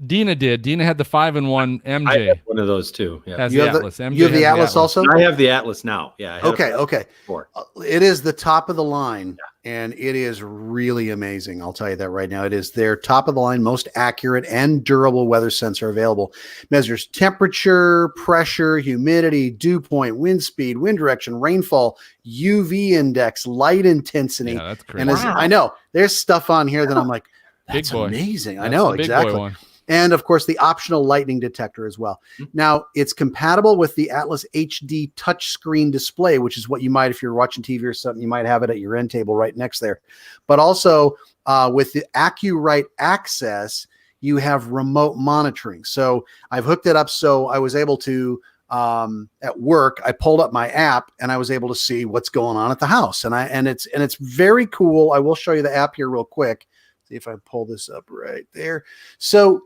Dina did. Dina had the 5-in-1 I MJ. have one of those too. Yeah. Has You the have the- Atlas. MJ You have has the Atlas also? I have the Atlas now. Yeah. I had Okay, it okay. before. It is the top of the line, and it is really amazing. I'll tell you that right now. It is their top of the line, most accurate and durable weather sensor available. Measures temperature, pressure, humidity, dew point, wind speed, wind direction, rainfall, UV index, light intensity. Yeah, that's crazy. And Wow. I know there's stuff on here that I'm like, Big that's boy. amazing. I That's know the big boy exactly. one. And of course, the optional lightning detector as well. Now, it's compatible with the Atlas HD touchscreen display, which is what you might, if you're watching TV or something, you might have it at your end table right next there. But also with the Accurite access, you have remote monitoring. So I've hooked it up so I was able to, at work, I pulled up my app and I was able to see what's going on at the house. And it's very cool. I will show you the app here real quick. See if I pull this up right there. So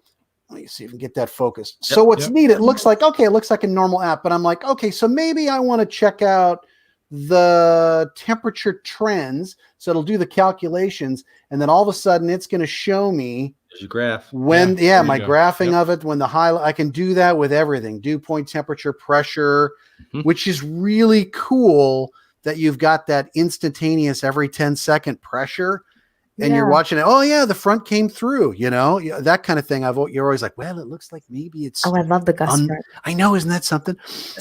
let me see if I can get that focused. So what's neat, it looks like a normal app, but I'm like, okay, so maybe I want to check out the temperature trends. So it'll do the calculations, and then all of a sudden it's going to show me There's your graph. when, there you my go. graphing of it, when the highlight, I can do that with everything, dew point, temperature, pressure, which is really cool that you've got that instantaneous every 10-second pressure. And you're Yeah. watching it. Oh yeah, the front came through. You know, that kind of thing. You're always like, well, it looks like maybe it's. Oh, I love the gust front. I know, isn't that something?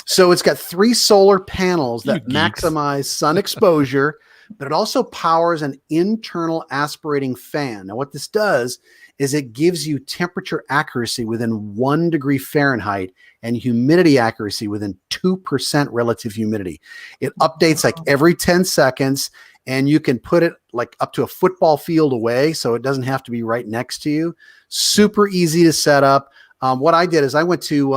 So it's got 3 solar panels that You geeks. maximize sun exposure, but it also powers an internal aspirating fan. Now, what this does is it gives you temperature accuracy within 1 degree Fahrenheit and humidity accuracy within 2% relative humidity. It updates like every 10 seconds. And you can put it like up to a football field away, so it doesn't have to be right next to you. Super easy to set up. What I did is I went to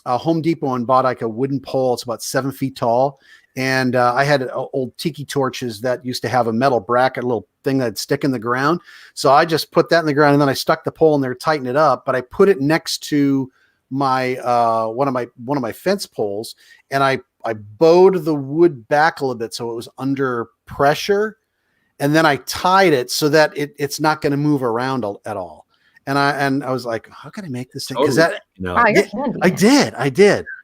Home Depot and bought like a wooden pole. It's about 7 feet tall. And I had old tiki torches that used to have a metal bracket, a little thing that'd stick in the ground. So I just put that in the ground, and then I stuck the pole in there, tightened it up. But I put it next to my one of my fence poles, and I bowed the wood back a little bit so it was under pressure, and then I tied it so that it's not going to move around at all. And I was like, how can I make this thing? Because that Wow, you're handy. I did,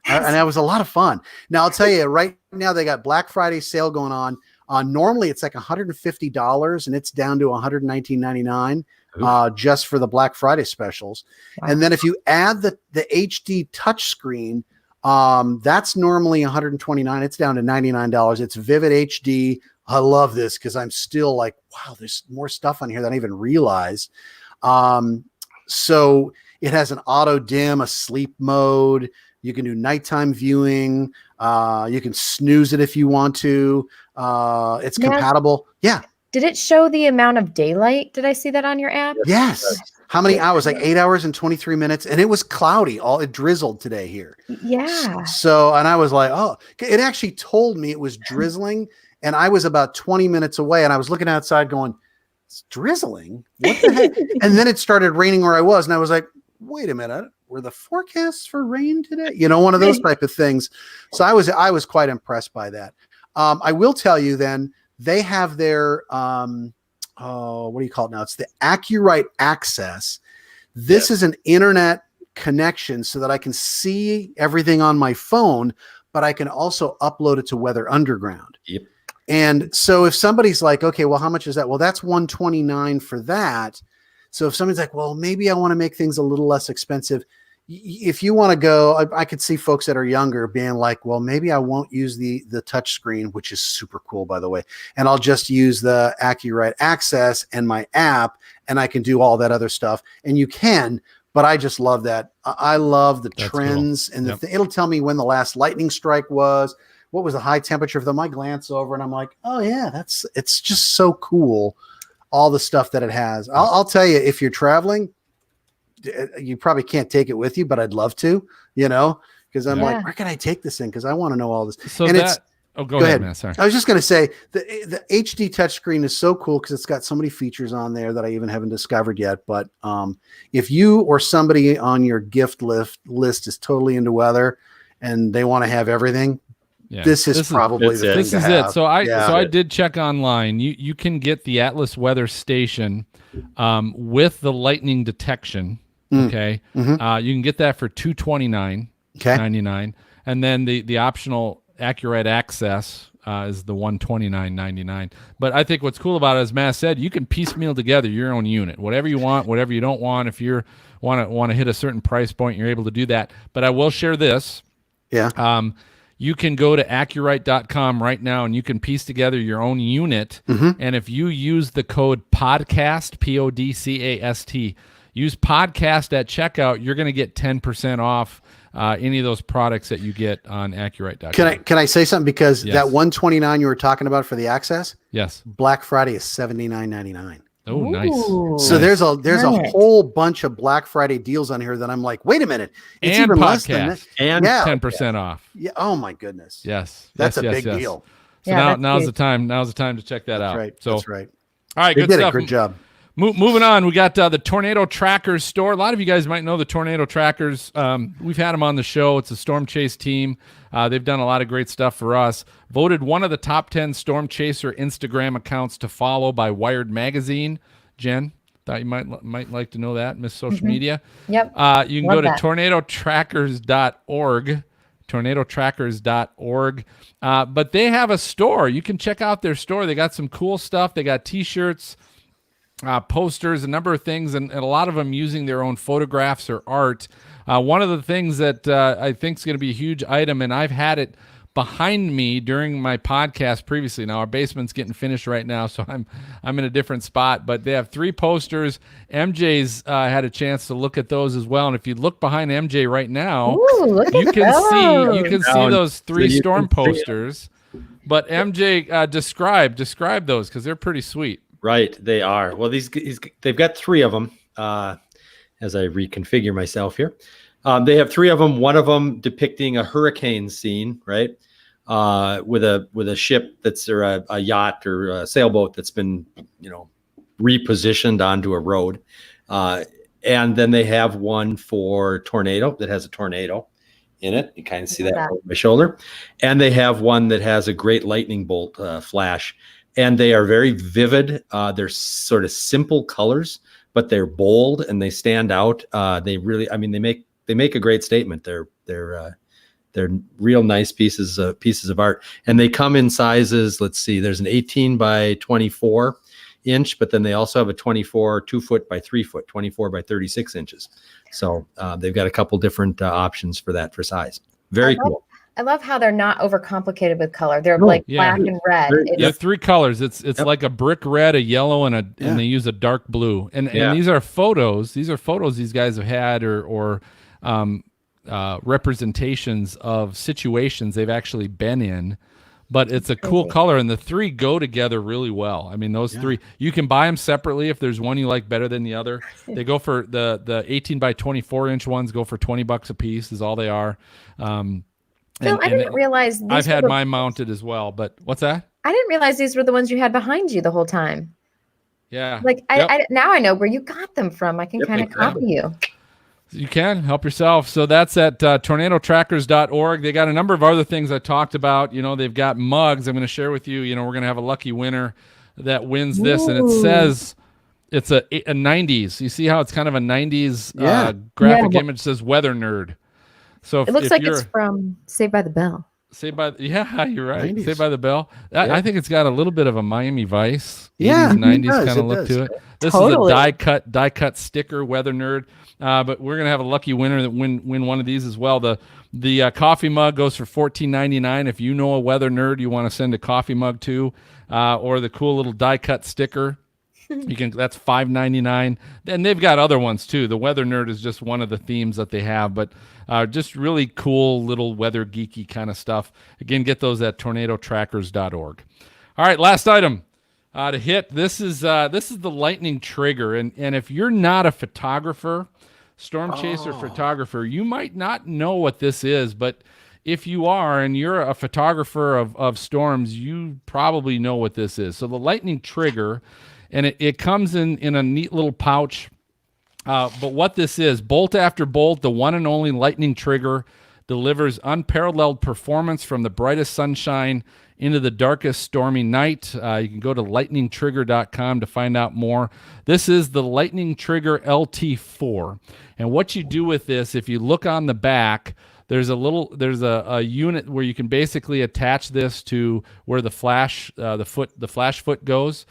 and that was a lot of fun. Now I'll tell you, right now they got Black Friday sale going on. Normally it's like $150, and it's down to $119.99 just for the Black Friday specials. Wow. And then if you add the HD touchscreen, that's normally $129. It's down to $99. It's Vivid HD. I love this because I'm still like, wow, there's more stuff on here than I even realized. So it has an auto dim, a sleep mode. You can do nighttime viewing. You can snooze it if you want to. It's Now- compatible. Yeah. Did it show the amount of daylight? Did I see that on your app? Yes. How many hours? Like 8 hours and 23 minutes. And it was cloudy. It drizzled today here. Yeah. So, and I was like, oh, it actually told me it was drizzling. And I was about 20 minutes away, and I was looking outside going, it's drizzling? What the heck? And then it started raining where I was. And I was like, wait a minute. Were the forecasts for rain today? You know, one of those type of things. So I was quite impressed by that. I will tell you then, they have their, what do you call it now? It's the Accurite Access. This is an internet connection so that I can see everything on my phone, but I can also upload it to Weather Underground. Yep. And so if somebody's like, okay, well, how much is that? Well, that's $129 for that. So if somebody's like, well, maybe I want to make things a little less expensive. If you want to go, I could see folks that are younger being like, well, maybe I won't use the touch screen, which is super cool, by the way. And I'll just use the AccuRite Access and my app, and I can do all that other stuff. And you can, but I just love that. I love the That's trends cool. and Yep. it'll tell me when the last lightning strike was, what was the high temperature for them. I glance over and I'm like, oh yeah, it's just so cool. All the stuff that it has. I'll tell you, if you're traveling, you probably can't take it with you, but I'd love to, because I'm Yeah. like, where can I take this thing? Because I want to know all this. So And that. Oh, go ahead, man. Sorry. I was just going to say the HD touchscreen is so cool because it's got so many features on there that I even haven't discovered yet. But if you or somebody on your gift list is totally into weather and they want to have everything, Yeah. this is probably that's the it. thing This to is have. it. So I Yeah. did check online. You can get the Atlas Weather Station with the lightning detection. Mm. Okay. Mhm. You can get that for $229.99, Okay. and then the optional AccuRite Access is the $129.99. But I think what's cool about it, as Matt said, you can piecemeal together your own unit, whatever you want, whatever you don't want. If you want to hit a certain price point, you're able to do that. But I will share this. Yeah. You can go to accurite.com right now and you can piece together your own unit. Mhm. And if you use the code PODCAST, PODCAST, use podcast at checkout, you're going to get 10% off any of those products that you get on accurite.com. Can I say something? Because Yes. that $129 you were talking about for the access, Yes. Black Friday is $79.99. Oh, nice. Ooh. So there's a Nice. whole bunch of Black Friday deals on here that I'm like, wait a minute, it's And even less than that. podcast. And Yeah. 10% off. Yeah. Oh my goodness. Yes. That's Yes, a yes, big yes. deal. So Yeah, that's now's huge. the time. Now's the time to check that out. That's right. So That's right. all right, They good did stuff. a good job. Moving on, we got the Tornado Trackers store. A lot of you guys might know the Tornado Trackers. We've had them on the show. It's a Storm Chase team. They've done a lot of great stuff for us. Voted one of the top 10 Storm Chaser Instagram accounts to follow by Wired Magazine. Jen, thought you might like to know that, Miss Social Media. Yep. You can Love go to that. tornadotrackers.org. tornadotrackers.org. But they have a store. You can check out their store. They got some cool stuff. They got t-shirts, posters, a number of things, and a lot of them using their own photographs or art. One of the things that I think is going to be a huge item, and I've had it behind me during my podcast previously. Now our basement's getting finished right now, so I'm in a different spot. But they have 3 posters. MJ's had a chance to look at those as well, and if you look behind MJ right now, Ooh, look you at can those. see those 3 So you storm can see 'em. posters. But MJ, describe those because they're pretty sweet. Right, they are. Well, they've got 3 of them. As I reconfigure myself here, they have 3 of them. One of them depicting a hurricane scene, right, with a ship that's or a yacht or a sailboat that's been repositioned onto a road, and then they have one for tornado that has a tornado in it. You kind of see that over my shoulder, and they have one that has a great lightning bolt flash. And they are very vivid. They're sort of simple colors, but they're bold and they stand out. They really, they make a great statement. They're real nice pieces of art, and they come in sizes. Let's see, there's an 18 by 24 inch, but then they also have a 24 2 foot by 3 foot, 24 by 36 inches. So they've got a couple different options for that for size. Very cool. I love how they're not overcomplicated with color. They're No. like Yeah. black and red. They're- It's- Yeah, 3 colors. It's Yep. like a brick red, a yellow, and Yeah. and they use a dark blue. And Yeah. these are photos. These are photos these guys have had or representations of situations they've actually been in. But it's a cool Crazy. color, and the 3 go together really well. I mean, those 3 you can buy them separately if there's one you like better than the other. They go for the 18 by 24 inch ones go for $20 a piece. Is all they are. Phil, I didn't realize these I've were had the- mine mounted as well. But what's that? I didn't realize these were the ones you had behind you the whole time. Yeah. Like Yep. I now I know where you got them from. I can Yep, kind of exactly. copy you. You can help yourself. So that's at tornadotrackers.org. They got a number of other things I talked about. They've got mugs. I'm going to share with you. We're going to have a lucky winner that wins this. And it Ooh. says it's a 90s. You see how it's kind of a 90s Yeah. graphic Yeah. image says weather nerd. So It looks if like you're, it's from Saved by the Bell. Saved by yeah, you're right. 90s. Saved by the Bell. Yeah. I think it's got a little bit of a Miami Vice, Yeah, 80s, it 90s does, kind it of look does. to it. This Totally. is a die cut sticker, Weather Nerd. But we're gonna have a lucky winner that win one of these as well. The coffee mug goes for $14.99. If you know a Weather Nerd you want to send a coffee mug to, or the cool little die cut sticker. That's $5.99, and they've got other ones too. The Weather Nerd is just one of the themes that they have, but just really cool little weather geeky kind of stuff. Again, get those at tornadotrackers.org. All right, last item to hit. This is the lightning trigger, and if you're not a photographer, storm chaser photographer, you might not know what this is, but if you are and you're a photographer of storms, you probably know what this is. So the lightning trigger. And it comes in a neat little pouch. But what this is, bolt after bolt, the one and only lightning trigger delivers unparalleled performance from the brightest sunshine into the darkest stormy night. You can go to lightningtrigger.com to find out more. This is the Lightning Trigger LT4. And what you do with this, if you look on the back, there's a unit where you can basically attach this to where the flash foot goes.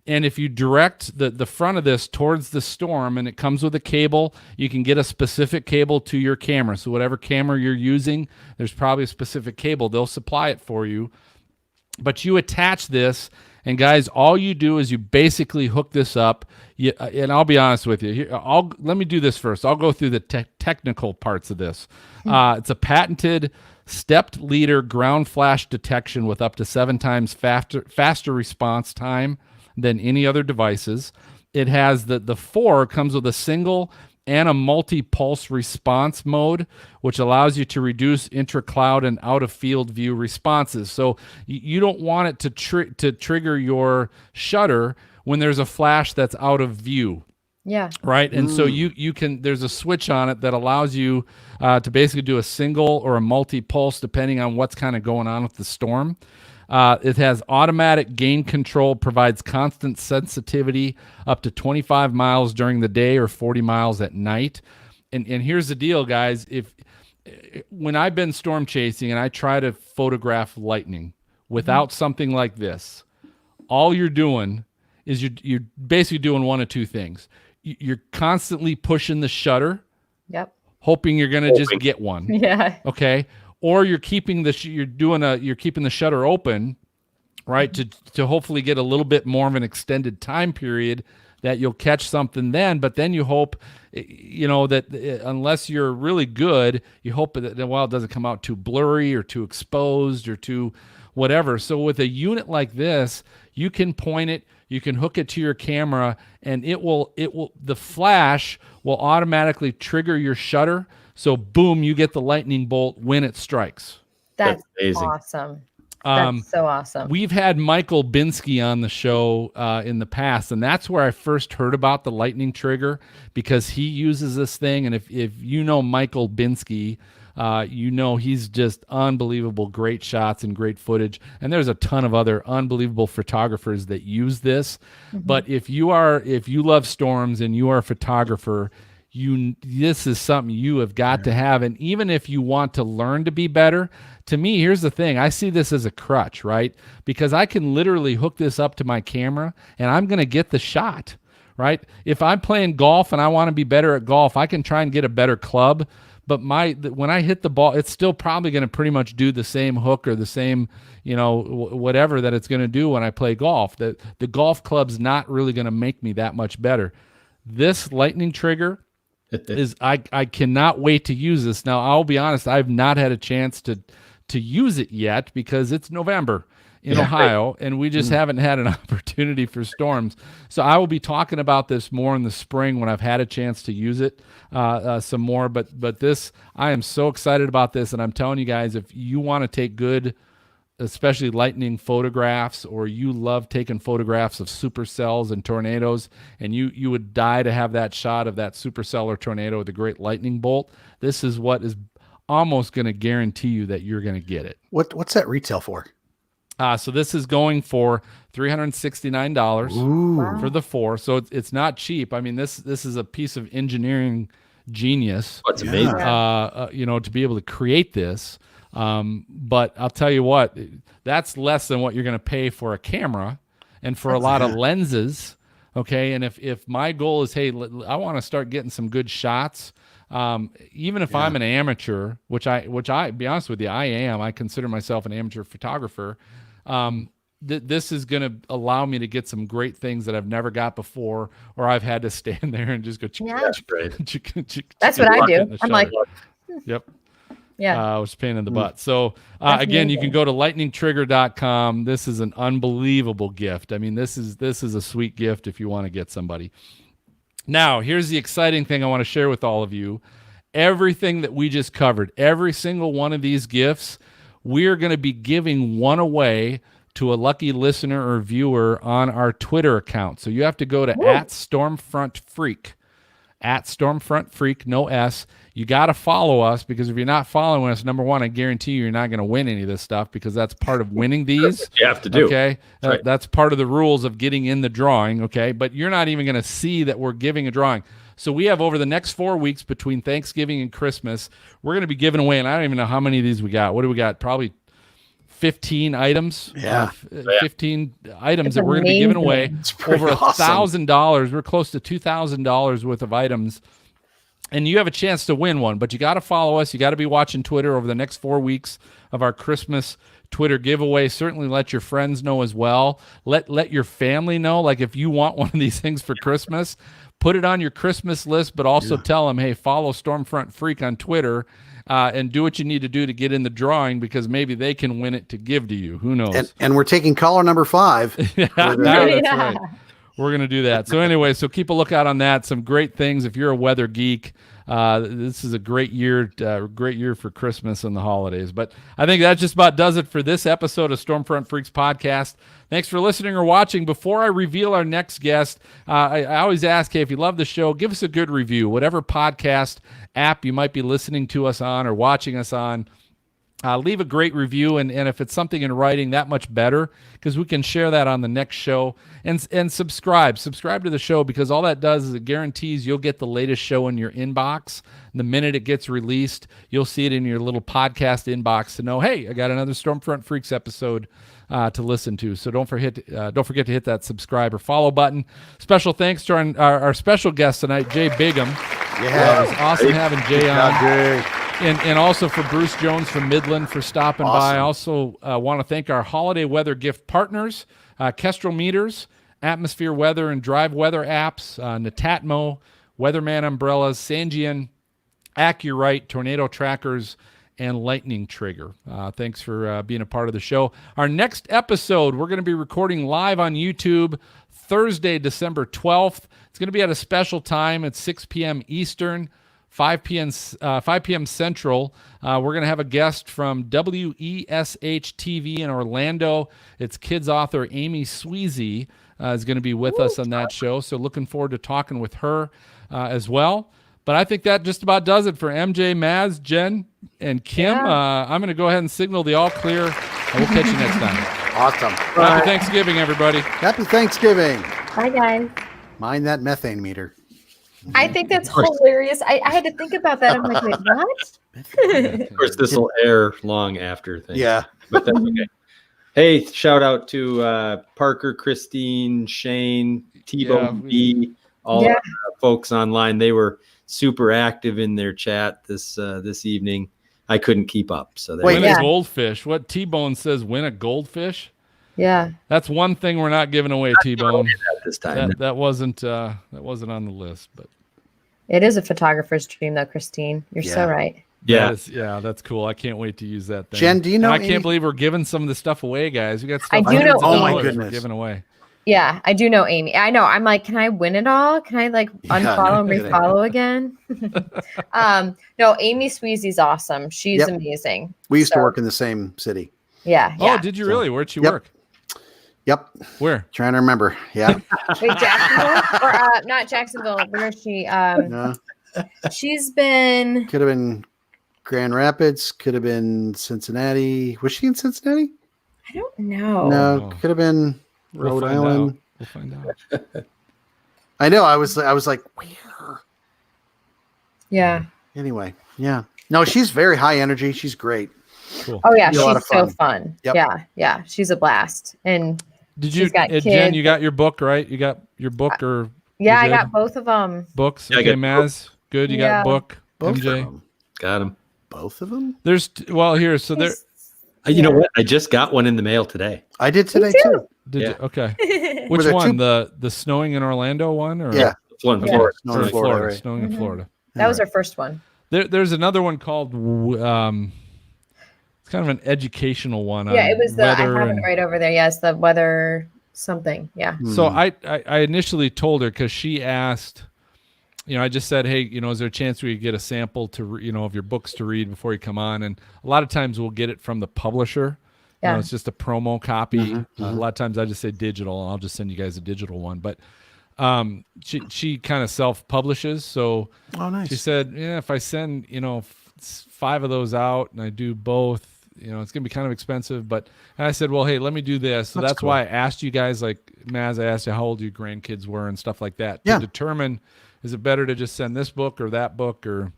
And if you direct the front of this towards the storm, and it comes with a cable, you can get a specific cable to your camera. So whatever camera you're using, there's probably a specific cable. They'll supply it for you. But you attach this, and guys, all you do is you basically hook this up. And I'll be honest with you. Let me do this first. I'll go through the technical parts of this. It's a patented stepped leader ground flash detection with up to 7 times faster response time than any other devices. It has the 4 comes with a single and a multi-pulse response mode, which allows you to reduce intra-cloud and out-of-field view responses. So you don't want it to trigger your shutter when there's a flash that's out of view. Yeah. Right. And so you can, there's a switch on it that allows you to basically do a single or a multi-pulse depending on what's kind of going on with the storm. It has automatic gain control, provides constant sensitivity up to 25 miles during the day or 40 miles at night. And here's the deal, guys. When I've been storm chasing and I try to photograph lightning without something like this, all you're doing is you're basically doing one of two things. You're constantly pushing the shutter, Yep. hoping you're going to just get one. Yeah. Okay. Or you're keeping the shutter open, right, to hopefully get a little bit more of an extended time period that you'll catch something then. But then you hope, that unless you're really good, you hope that it doesn't come out too blurry or too exposed or too whatever. So with a unit like this, you can point it, you can hook it to your camera, and the flash will automatically trigger your shutter. So boom, you get the lightning bolt when it strikes. That's amazing. awesome. That's so awesome. We've had Michael Binsky on the show in the past, and that's where I first heard about the lightning trigger, because he uses this thing. And if you know Michael Binsky, he's just unbelievable, great shots and great footage. And there's a ton of other unbelievable photographers that use this. Mm-hmm. But if you love storms and you are a photographer, this is something you have got to have. And even if you want to learn to be better, to me, here's the thing. I see this as a crutch, right? Because I can literally hook this up to my camera and I'm going to get the shot, right? If I'm playing golf and I want to be better at golf, I can try and get a better club. But when I hit the ball, it's still probably going to pretty much do the same hook or the same, whatever that it's going to do when I play golf. The golf club's not really going to make me that much better. This lightning trigger I cannot wait to use this. Now, I'll be honest, I've not had a chance to use it yet because it's November in Ohio, and we just haven't had an opportunity for storms. So I will be talking about this more in the spring when I've had a chance to use it some more. But this, I am so excited about this, and I'm telling you guys, if you want to take good, especially lightning photographs, or you love taking photographs of supercells and tornadoes, and you would die to have that shot of that supercell or tornado with a great lightning bolt, this is what is almost going to guarantee you that you're going to get it. What's that retail for? So this is going for $369 for the 4. So it's not cheap. I mean, this is a piece of engineering genius. That's amazing. To be able to create this. But I'll tell you what, that's less than what you're going to pay for a camera and for a lot of lenses. Okay. And if my goal is, hey, I want to start getting some good shots. Even if I'm an amateur, which I be honest with you, I am, I consider myself an amateur photographer. This is going to allow me to get some great things that I've never got before, or I've had to stand there and just go. Yeah. That's great. That's what I do. I'm like, yep. yeah. It was a pain in the butt. So again, you can go to lightningtrigger.com. This is an unbelievable gift. I mean, this is a sweet gift if you want to get somebody. Now, here's the exciting thing I want to share with all of you. Everything that we just covered, every single one of these gifts, we're going to be giving one away to a lucky listener or viewer on our Twitter account. So you have to go to @StormfrontFreak, @StormfrontFreak, no S. You got to follow us, because if you're not following us, number one, I guarantee you're not going to win any of this stuff, because that's part of winning these. You have to do. Okay. Right. That's part of the rules of getting in the drawing. Okay. But you're not even going to see that we're giving a drawing. So we have over the next 4 weeks between Thanksgiving and Christmas, we're going to be giving away, and I don't even know how many of these we got. What do we got? Probably 15 items. Yeah. 15 items That's that we're going to be giving amazing. away. It's pretty Over awesome. $1,000. We're close to $2,000 worth of items. And you have a chance to win one, but you got to follow us. You got to be watching Twitter over the next 4 weeks of our Christmas Twitter giveaway. Certainly let your friends know as well. Let your family know. Like, if you want one of these things for Christmas, put it on your Christmas list, but also tell them, hey, follow Stormfront Freak on Twitter, and do what you need to do to get in the drawing, because maybe they can win it to give to you. Who knows? And we're taking caller number 5. Yeah, that's Yeah. right. We're going to do that. So anyway, so keep a lookout on that. Some great things. If you're a weather geek, this is a great year for Christmas and the holidays. But I think that just about does it for this episode of Stormfront Freaks podcast. Thanks for listening or watching. Before I reveal our next guest, I always ask, hey, if you love the show, give us a good review. Whatever podcast app you might be listening to us on or watching us on, leave a great review, and if it's something in writing, that much better, because we can share that on the next show. And subscribe to the show, because all that does is it guarantees you'll get the latest show in your inbox. The minute it gets released, you'll see it in your little podcast inbox to know, hey, I got another Stormfront Freaks episode to listen to. So don't forget to hit that subscribe or follow button. Special thanks to our special guest tonight, Jay Bigham. Yeah. It was awesome having Jay on. Jay. And also for Bruce Jones from Midland for stopping by. I Awesome. also want to thank our holiday weather gift partners, Kestrel Meters, Atmosphere Weather and Drive Weather apps, Netatmo, Weatherman Umbrellas, Sangian, AccuRite, Tornado Trackers, and Lightning Trigger. Thanks for being a part of the show. Our next episode, we're going to be recording live on YouTube Thursday, December 12th. It's going to be at a special time at 6 p.m. Eastern, 5 p.m. Central. We're going to have a guest from WESH TV in Orlando. It's kids author Amy Sweezy is going to be with us on that show. So looking forward to talking with her as well. But I think that just about does it for MJ, Maz, Jen, and Kim. Yeah. I'm going to go ahead and signal the all clear, and we'll catch you next time. Awesome. Happy Thanksgiving, everybody. Happy Thanksgiving. Bye, guys. Mind that methane meter. I think that's hilarious. I had to think about that. I'm like, wait, what? Of course, this will air long after things. Yeah. But that's okay. Hey, shout out to Parker, Christine, Shane, T-Bone Yeah. B, all Yeah. the folks online. They were super active in their chat this evening. I couldn't keep up. So there Wait, Win we go. a Yeah. goldfish. What T-Bone says, win a goldfish? Yeah. That's one thing we're not giving away, T-Bone. At this time. That wasn't on the list, but It is a photographer's dream, though, Christine. You're so Yeah. right. Yeah. that's cool. I can't wait to use that thing. Jen, do you know And I any- can't believe we're giving some of this stuff away, guys. We got stuff. I do hundreds know of Oh my dollars we're goodness. giving away. Yeah, I do know Amy. I know. I'm like, can I win it all? Can I like Yeah, unfollow and no kidding. refollow again? No, Amy Sweezy's awesome. She's Yep. amazing. We used to So- work in the same city. Yeah. Oh, Yeah. did you So- really? Where'd she Yep. work? Yep. Where? Trying to remember. Yeah. Wait, Jacksonville or not Jacksonville? Where is she? No. She's been. Could have been Grand Rapids. Could have been Cincinnati. Was she in Cincinnati? I don't know. No. Oh. Could have been We'll Rhode find Island. out. We'll find out. I know. I was like, where? Yeah. Anyway. Yeah. No, she's very high energy. She's great. Cool. Oh yeah, Be a lot she's of so fun. fun. Yep. Yeah, she's a blast. And Did you, she's got Jen? kids. You got your book, right? You got your book or yeah, I good? got both of them. books? Yeah, I Okay, got Maz, good. You Yeah. got book. Both MJ, of them. Got him. Both of them. there's well here. So there. You know what? I just got one in the mail today. I did today too. too. Did Yeah. you? Okay. Were Which there one? two- The snowing in Orlando one, or Yeah. One Yeah. for Snowing in Or Florida, right? Snowing in Mhm. Florida. That was our first one. There's another one called it's kind of an educational one. Yeah, on it was the I weather have it and- right over there. Yes, the weather something. Yeah. So Hmm. I initially told her because she asked, I just said, hey, is there a chance we could get a sample of your books to read before you come on? And a lot of times we'll get it from the publisher. Yeah. It's just a promo copy. Mhm, A lot of times I just say digital, and I'll just send you guys a digital one. But she kind of self-publishes, so Oh, nice. she said, yeah, if I send 5 of those out and I do both, it's gonna be kind of expensive. But and I said, well, hey, let me do this. So That's that's why I asked you guys, like Maz, I asked you how old your grandkids were and stuff like that to Yeah. determine, is it better to just send this book or that book, or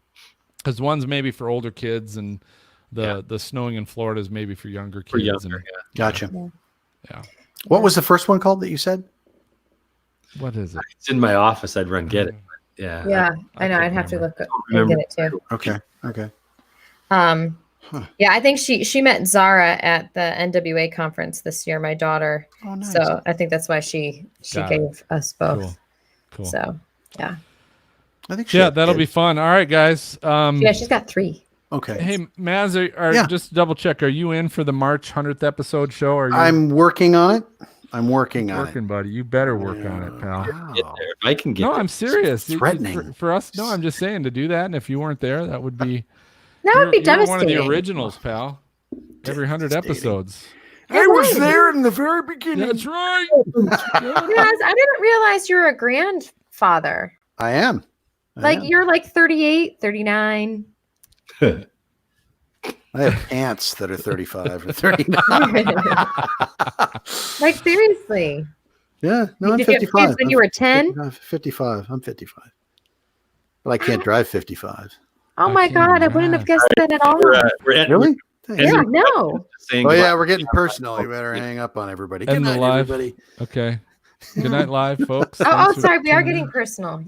because one's maybe for older kids and the snowing in Florida is maybe for younger kids. For younger, and, Gotcha. yeah. What was the first one called that you said? What is it? It's in my office. I'd run get it. Yeah. Yeah, I I know. can't I'd have to remember. look up remember. and get it too. Okay. Okay. Huh. Yeah, I think she met Zara at the NWA conference this year, my daughter. Oh, nice. So I think that's why she Got it. gave us both. Cool. So yeah. I think she Yeah, had that'll be kids. fun. All right, guys. Yeah, she's got 3. Okay. Hey, Maz, Yeah. just to double check, are you in for the March 100th episode show? Or are you I'm working on it. I'm working on working, buddy? You better work on it, pal. Get there. If I can get No, there. I'm serious. threatening. For us. No, I'm just saying to do that. And if you weren't there, that would be That would be you're devastating. one of the originals, pal. Every 100 Devastating. episodes. I was there in the very beginning. That's right. Yes, I didn't realize you're a grandfather. I am. I Like am. you're like 38, 39. I have aunts that are 35 or 39. Like seriously. Yeah, no, I'm Did you have 55. kids when you were 10? 55. I'm 55. But I can't drive 55. Oh my Fucking God, I wouldn't have guessed that at all. We're at, Really? Thanks. Yeah, no. saying Oh yeah, goodbye. we're getting personal. You better hang up on everybody. End Good the night, live. everybody. Okay. Good night, live, folks. Oh, Thanks for sorry, we are tuning in. getting personal.